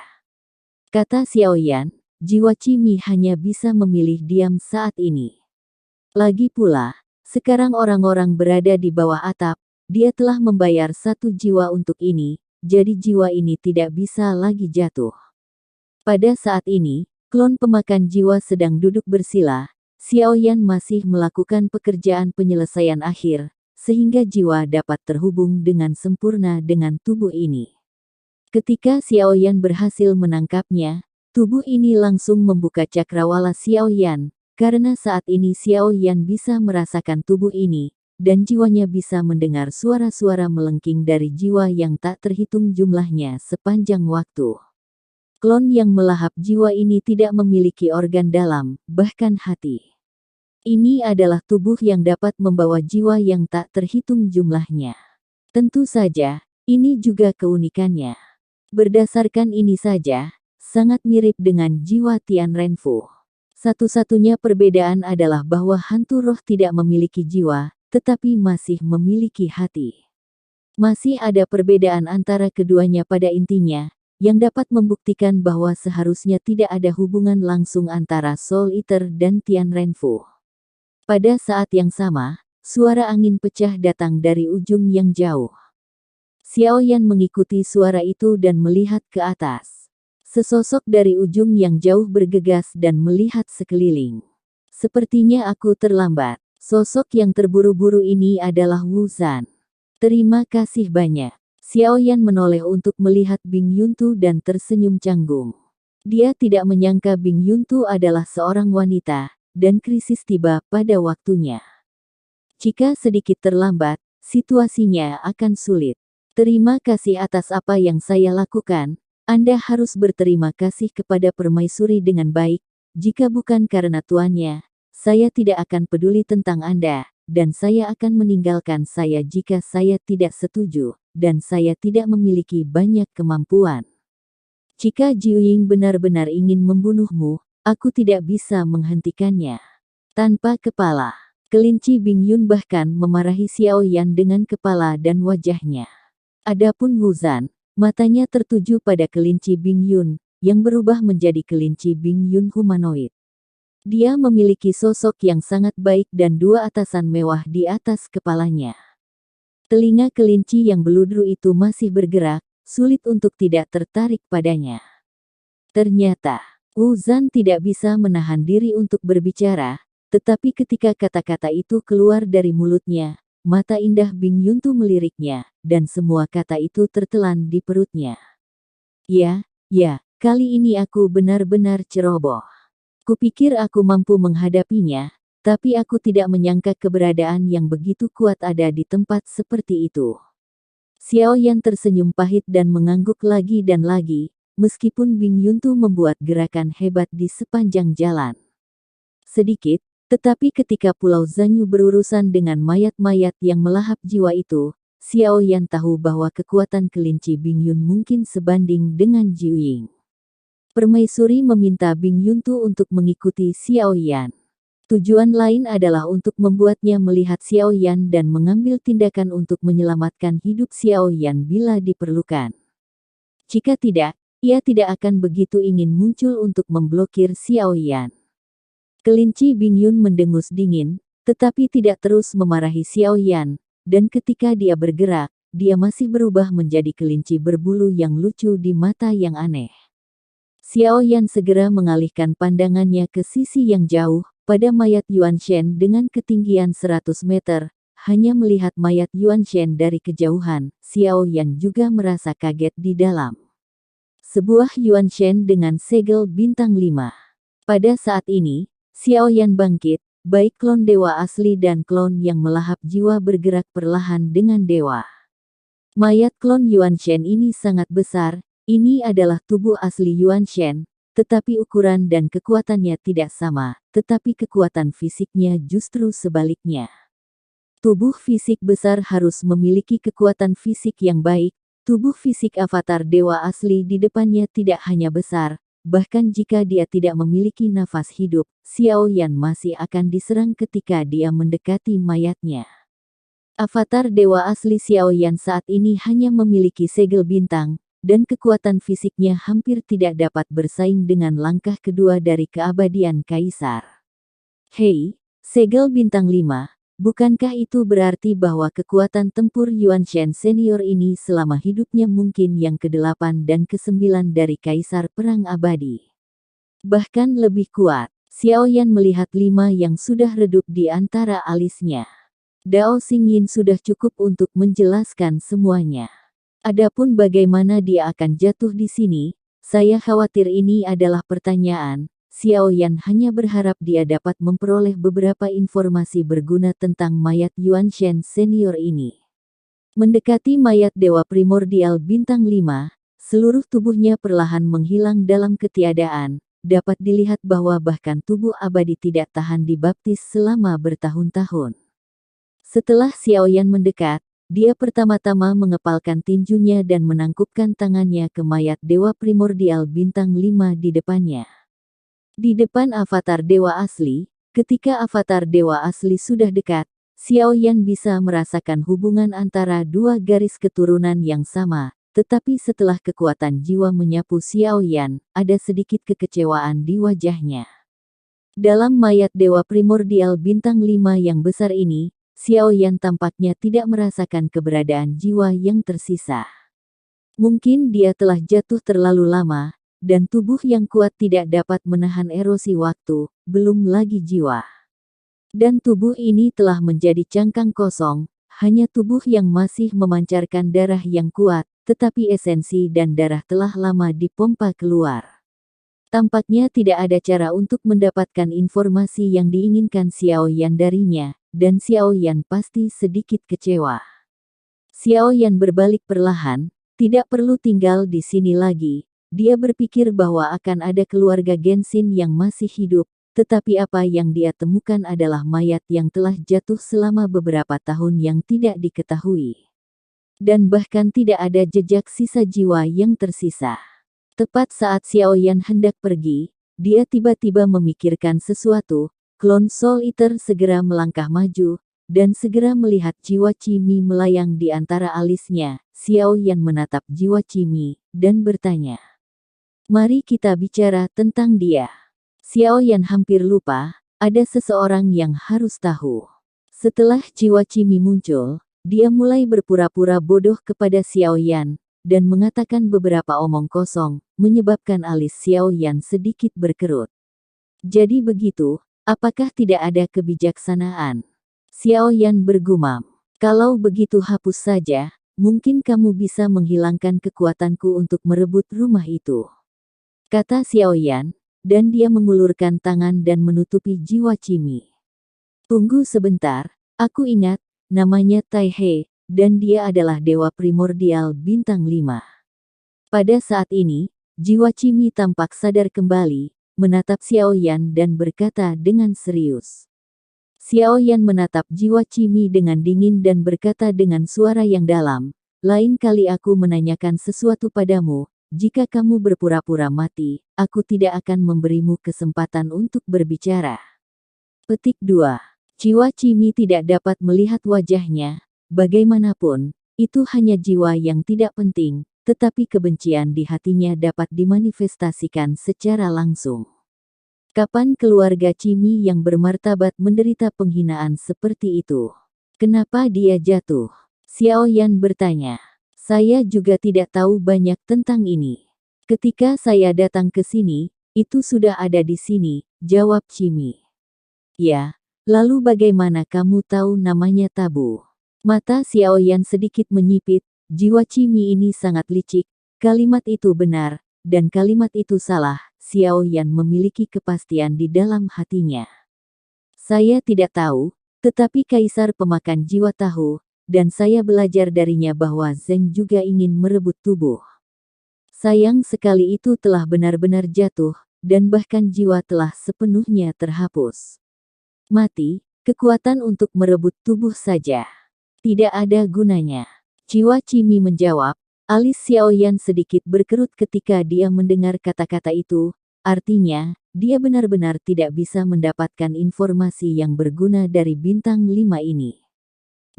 Kata Xiao Yan, jiwa Cimi hanya bisa memilih diam saat ini. Lagi pula, sekarang orang-orang berada di bawah atap, dia telah membayar 1 jiwa untuk ini, jadi jiwa ini tidak bisa lagi jatuh. Pada saat ini, klon pemakan jiwa sedang duduk bersila. Xiao Yan masih melakukan pekerjaan penyelesaian akhir, sehingga jiwa dapat terhubung dengan sempurna dengan tubuh ini. Ketika Xiao Yan berhasil menangkapnya, tubuh ini langsung membuka cakrawala Xiao Yan, karena saat ini Xiao Yan bisa merasakan tubuh ini, dan jiwanya bisa mendengar suara-suara melengking dari jiwa yang tak terhitung jumlahnya sepanjang waktu. Klon yang melahap jiwa ini tidak memiliki organ dalam, bahkan hati. Ini adalah tubuh yang dapat membawa jiwa yang tak terhitung jumlahnya. Tentu saja, ini juga keunikannya. Berdasarkan ini saja, sangat mirip dengan jiwa Tian Renfu. Satu-satunya perbedaan adalah bahwa hantu roh tidak memiliki jiwa, tetapi masih memiliki hati. Masih ada perbedaan antara keduanya pada intinya, yang dapat membuktikan bahwa seharusnya tidak ada hubungan langsung antara Soul Eater dan Tian Renfu. Pada saat yang sama, suara angin pecah datang dari ujung yang jauh. Xiao Yan mengikuti suara itu dan melihat ke atas. Sesosok dari ujung yang jauh bergegas dan melihat sekeliling. Sepertinya aku terlambat. Sosok yang terburu-buru ini adalah Wu Zhan. Terima kasih banyak. Xiao Yan menoleh untuk melihat Bing Yuntu dan tersenyum canggung. Dia tidak menyangka Bing Yuntu adalah seorang wanita, dan krisis tiba pada waktunya. Jika sedikit terlambat, situasinya akan sulit. Terima kasih atas apa yang saya lakukan. Anda harus berterima kasih kepada permaisuri dengan baik. Jika bukan karena tuannya, saya tidak akan peduli tentang Anda, dan saya akan meninggalkan saya jika saya tidak setuju, dan saya tidak memiliki banyak kemampuan. Jika Jiuying benar-benar ingin membunuhmu, aku tidak bisa menghentikannya. Tanpa kepala, kelinci Bing Yun bahkan memarahi Xiao Yan dengan kepala dan wajahnya. Adapun Wu Zhan, matanya tertuju pada kelinci Bing Yun, yang berubah menjadi kelinci Bing Yun humanoid. Dia memiliki sosok yang sangat baik dan dua atasan mewah di atas kepalanya. Telinga kelinci yang beludru itu masih bergerak, sulit untuk tidak tertarik padanya. Ternyata, Wu Zhan tidak bisa menahan diri untuk berbicara, tetapi ketika kata-kata itu keluar dari mulutnya, mata indah Bing Yuntu meliriknya, dan semua kata itu tertelan di perutnya. Ya, kali ini aku benar-benar ceroboh. Kupikir aku mampu menghadapinya, tapi aku tidak menyangka keberadaan yang begitu kuat ada di tempat seperti itu. Xiao Yan tersenyum pahit dan mengangguk lagi dan lagi, meskipun Bing Yuntu membuat gerakan hebat di sepanjang jalan. Sedikit, tetapi ketika Pulau Zanyu berurusan dengan mayat-mayat yang melahap jiwa itu, Xiao Yan tahu bahwa kekuatan kelinci Bing Yun mungkin sebanding dengan Jiuying. Permaisuri meminta Bing Yuntu untuk mengikuti Xiao Yan. Tujuan lain adalah untuk membuatnya melihat Xiao Yan dan mengambil tindakan untuk menyelamatkan hidup Xiao Yan bila diperlukan. Jika tidak, ia tidak akan begitu ingin muncul untuk memblokir Xiao Yan. Kelinci Bing Yun mendengus dingin, tetapi tidak terus memarahi Xiao Yan, dan ketika dia bergerak, dia masih berubah menjadi kelinci berbulu yang lucu di mata yang aneh. Xiao Yan segera mengalihkan pandangannya ke sisi yang jauh, pada mayat Yuan Shen dengan ketinggian 100 meter, hanya melihat mayat Yuan Shen dari kejauhan, Xiao Yan juga merasa kaget di dalam. Sebuah Yuan Shen dengan segel bintang 5. Pada saat ini, Xiao Yan bangkit, baik klon dewa asli dan klon yang melahap jiwa bergerak perlahan dengan dewa. Mayat klon Yuan Shen ini sangat besar, ini adalah tubuh asli Yuan Shen, tetapi ukuran dan kekuatannya tidak sama, tetapi kekuatan fisiknya justru sebaliknya. Tubuh fisik besar harus memiliki kekuatan fisik yang baik. Tubuh fisik avatar dewa asli di depannya tidak hanya besar, bahkan jika dia tidak memiliki nafas hidup, Xiao Yan masih akan diserang ketika dia mendekati mayatnya. Avatar dewa asli Xiao Yan saat ini hanya memiliki segel bintang, dan kekuatan fisiknya hampir tidak dapat bersaing dengan langkah kedua dari keabadian Kaisar. Hei, segel bintang 5. Bukankah itu berarti bahwa kekuatan tempur Yuan Shen senior ini selama hidupnya mungkin yang ke-8 dan ke-9 dari Kaisar Perang Abadi? Bahkan lebih kuat, Xiao Yan melihat 5 yang sudah redup di antara alisnya. Dao Xingyin sudah cukup untuk menjelaskan semuanya. Adapun bagaimana dia akan jatuh di sini, saya khawatir ini adalah pertanyaan. Xiao Yan hanya berharap dia dapat memperoleh beberapa informasi berguna tentang mayat Yuan Shen senior ini. Mendekati mayat Dewa Primordial Bintang 5, seluruh tubuhnya perlahan menghilang dalam ketiadaan. Dapat dilihat bahwa bahkan tubuh abadi tidak tahan dibaptis selama bertahun-tahun. Setelah Xiao Yan mendekat, dia pertama-tama mengepalkan tinjunya dan menangkupkan tangannya ke mayat Dewa Primordial Bintang 5 di depannya. Di depan avatar Dewa Asli, ketika avatar Dewa Asli sudah dekat, Xiao Yan bisa merasakan hubungan antara dua garis keturunan yang sama, tetapi setelah kekuatan jiwa menyapu Xiao Yan, ada sedikit kekecewaan di wajahnya. Dalam mayat Dewa Primordial Bintang 5 yang besar ini, Xiao Yan tampaknya tidak merasakan keberadaan jiwa yang tersisa. Mungkin dia telah jatuh terlalu lama, dan tubuh yang kuat tidak dapat menahan erosi waktu, belum lagi jiwa. Dan tubuh ini telah menjadi cangkang kosong, hanya tubuh yang masih memancarkan darah yang kuat, tetapi esensi dan darah telah lama dipompa keluar. Tampaknya tidak ada cara untuk mendapatkan informasi yang diinginkan Xiao Yan darinya, dan Xiao Yan pasti sedikit kecewa. Xiao Yan berbalik perlahan, tidak perlu tinggal di sini lagi. Dia berpikir bahwa akan ada keluarga Genshin yang masih hidup, tetapi apa yang dia temukan adalah mayat yang telah jatuh selama beberapa tahun yang tidak diketahui. Dan bahkan tidak ada jejak sisa jiwa yang tersisa. Tepat saat Xiao Yan hendak pergi, dia tiba-tiba memikirkan sesuatu. Klon Soul Eater segera melangkah maju, dan segera melihat jiwa Cimi melayang di antara alisnya. Xiao Yan menatap jiwa Cimi, dan bertanya, "Mari kita bicara tentang dia." Xiao Yan hampir lupa, ada seseorang yang harus tahu. Setelah jiwa Cimi muncul, dia mulai berpura-pura bodoh kepada Xiao Yan, dan mengatakan beberapa omong kosong, menyebabkan alis Xiao Yan sedikit berkerut. "Jadi begitu, apakah tidak ada kebijaksanaan?" Xiao Yan bergumam. "Kalau begitu hapus saja, mungkin kamu bisa menghilangkan kekuatanku untuk merebut rumah itu," kata Xiao Yan, dan dia mengulurkan tangan dan menutupi jiwa Cimi. "Tunggu sebentar, aku ingat, namanya Tai He, dan dia adalah Dewa Primordial Bintang 5. Pada saat ini, jiwa Cimi tampak sadar kembali, menatap Xiao Yan dan berkata dengan serius. Xiao Yan menatap jiwa Cimi dengan dingin dan berkata dengan suara yang dalam, "Lain kali aku menanyakan sesuatu padamu, jika kamu berpura-pura mati, aku tidak akan memberimu kesempatan untuk berbicara." Petik 2. Jiwa Cimi tidak dapat melihat wajahnya. Bagaimanapun, itu hanya jiwa yang tidak penting, tetapi kebencian di hatinya dapat dimanifestasikan secara langsung. Kapan keluarga Cimi yang bermartabat menderita penghinaan seperti itu? Kenapa dia jatuh? Xiao Yan bertanya. "Saya juga tidak tahu banyak tentang ini. Ketika saya datang ke sini, itu sudah ada di sini," jawab Cimi. "Ya, lalu bagaimana kamu tahu namanya Tabu?" Mata Xiao Yan sedikit menyipit, jiwa Cimi ini sangat licik, kalimat itu benar, dan kalimat itu salah. Xiao Yan memiliki kepastian di dalam hatinya. "Saya tidak tahu, tetapi Kaisar pemakan jiwa tahu, dan saya belajar darinya bahwa Zeng juga ingin merebut tubuh. Sayang sekali itu telah benar-benar jatuh, dan bahkan jiwa telah sepenuhnya terhapus. Mati, kekuatan untuk merebut tubuh saja. Tidak ada gunanya." Jiwa Cimi menjawab. Alis Xiao Yan sedikit berkerut ketika dia mendengar kata-kata itu, artinya, dia benar-benar tidak bisa mendapatkan informasi yang berguna dari Bintang 5 ini.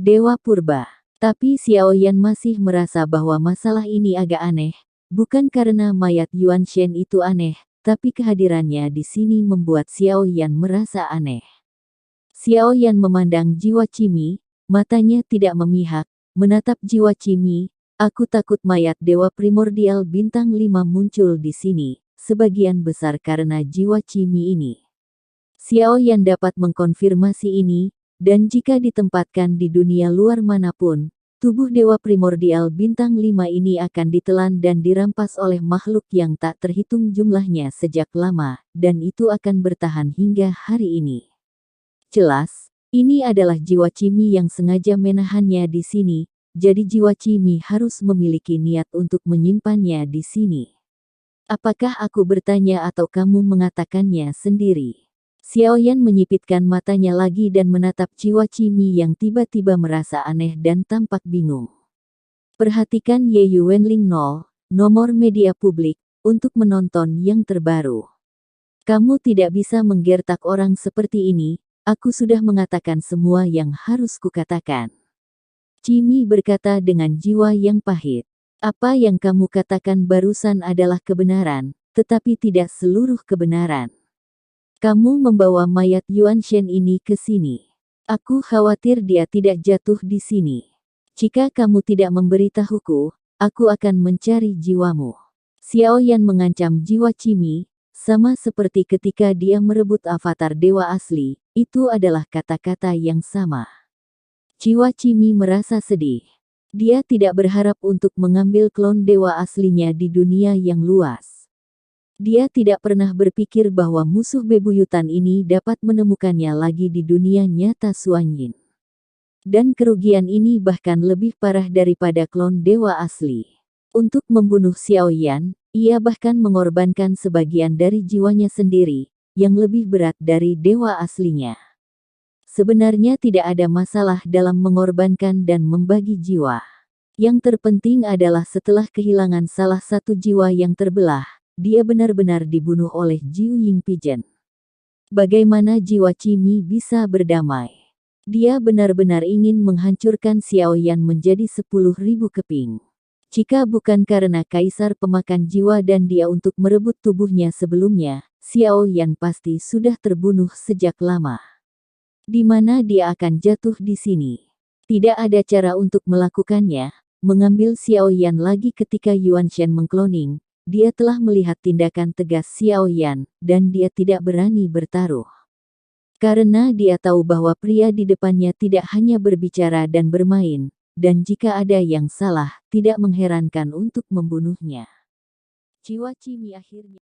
Dewa Purba. Tapi Xiao Yan masih merasa bahwa masalah ini agak aneh, bukan karena mayat Yuan Shen itu aneh, tapi kehadirannya di sini membuat Xiao Yan merasa aneh. Xiao Yan memandang jiwa Cimi, matanya tidak memihak, menatap jiwa Cimi. "Aku takut mayat Dewa Primordial Bintang 5 muncul di sini, sebagian besar karena jiwa Cimi ini." Xiao Yan dapat mengkonfirmasi ini, dan jika ditempatkan di dunia luar manapun, tubuh dewa primordial bintang 5 ini akan ditelan dan dirampas oleh makhluk yang tak terhitung jumlahnya sejak lama, dan itu akan bertahan hingga hari ini. Jelas, ini adalah jiwa Cimi yang sengaja menahannya di sini, jadi jiwa Cimi harus memiliki niat untuk menyimpannya di sini. Apakah aku bertanya atau kamu mengatakannya sendiri? Xiaoyan menyipitkan matanya lagi dan menatap jiwa Cimi yang tiba-tiba merasa aneh dan tampak bingung. Perhatikan Ye Yuanling 0, nomor media publik, untuk menonton yang terbaru. Kamu tidak bisa menggertak orang seperti ini, aku sudah mengatakan semua yang harus kukatakan. Cimi berkata dengan jiwa yang pahit. Apa yang kamu katakan barusan adalah kebenaran, tetapi tidak seluruh kebenaran. Kamu membawa mayat Yuan Shen ini ke sini. Aku khawatir dia tidak jatuh di sini. Jika kamu tidak memberitahuku, aku akan mencari jiwamu. Xiaoyan mengancam jiwa Cimi, sama seperti ketika dia merebut avatar dewa asli, itu adalah kata-kata yang sama. Jiwa Cimi merasa sedih. Dia tidak berharap untuk mengambil klon dewa aslinya di dunia yang luas. Dia tidak pernah berpikir bahwa musuh bebuyutan ini dapat menemukannya lagi di dunia nyata Suanyin. Dan kerugian ini bahkan lebih parah daripada klon dewa asli. Untuk membunuh Xiaoyan, ia bahkan mengorbankan sebagian dari jiwanya sendiri, yang lebih berat dari dewa aslinya. Sebenarnya tidak ada masalah dalam mengorbankan dan membagi jiwa. Yang terpenting adalah setelah kehilangan salah satu jiwa yang terbelah, dia benar-benar dibunuh oleh Jiu Ying Pigeon. Bagaimana jiwa Cimi bisa berdamai? Dia benar-benar ingin menghancurkan Xiaoyan menjadi 10.000 keping. Jika bukan karena kaisar pemakan jiwa dan dia untuk merebut tubuhnya sebelumnya, Xiaoyan pasti sudah terbunuh sejak lama. Di mana dia akan jatuh di sini? Tidak ada cara untuk melakukannya. Mengambil Xiaoyan lagi ketika Yuan Shen mengkloning, dia telah melihat tindakan tegas Xiaoyan, dan dia tidak berani bertaruh. Karena dia tahu bahwa pria di depannya tidak hanya berbicara dan bermain, dan jika ada yang salah, tidak mengherankan untuk membunuhnya. Jiwa Cimi akhirnya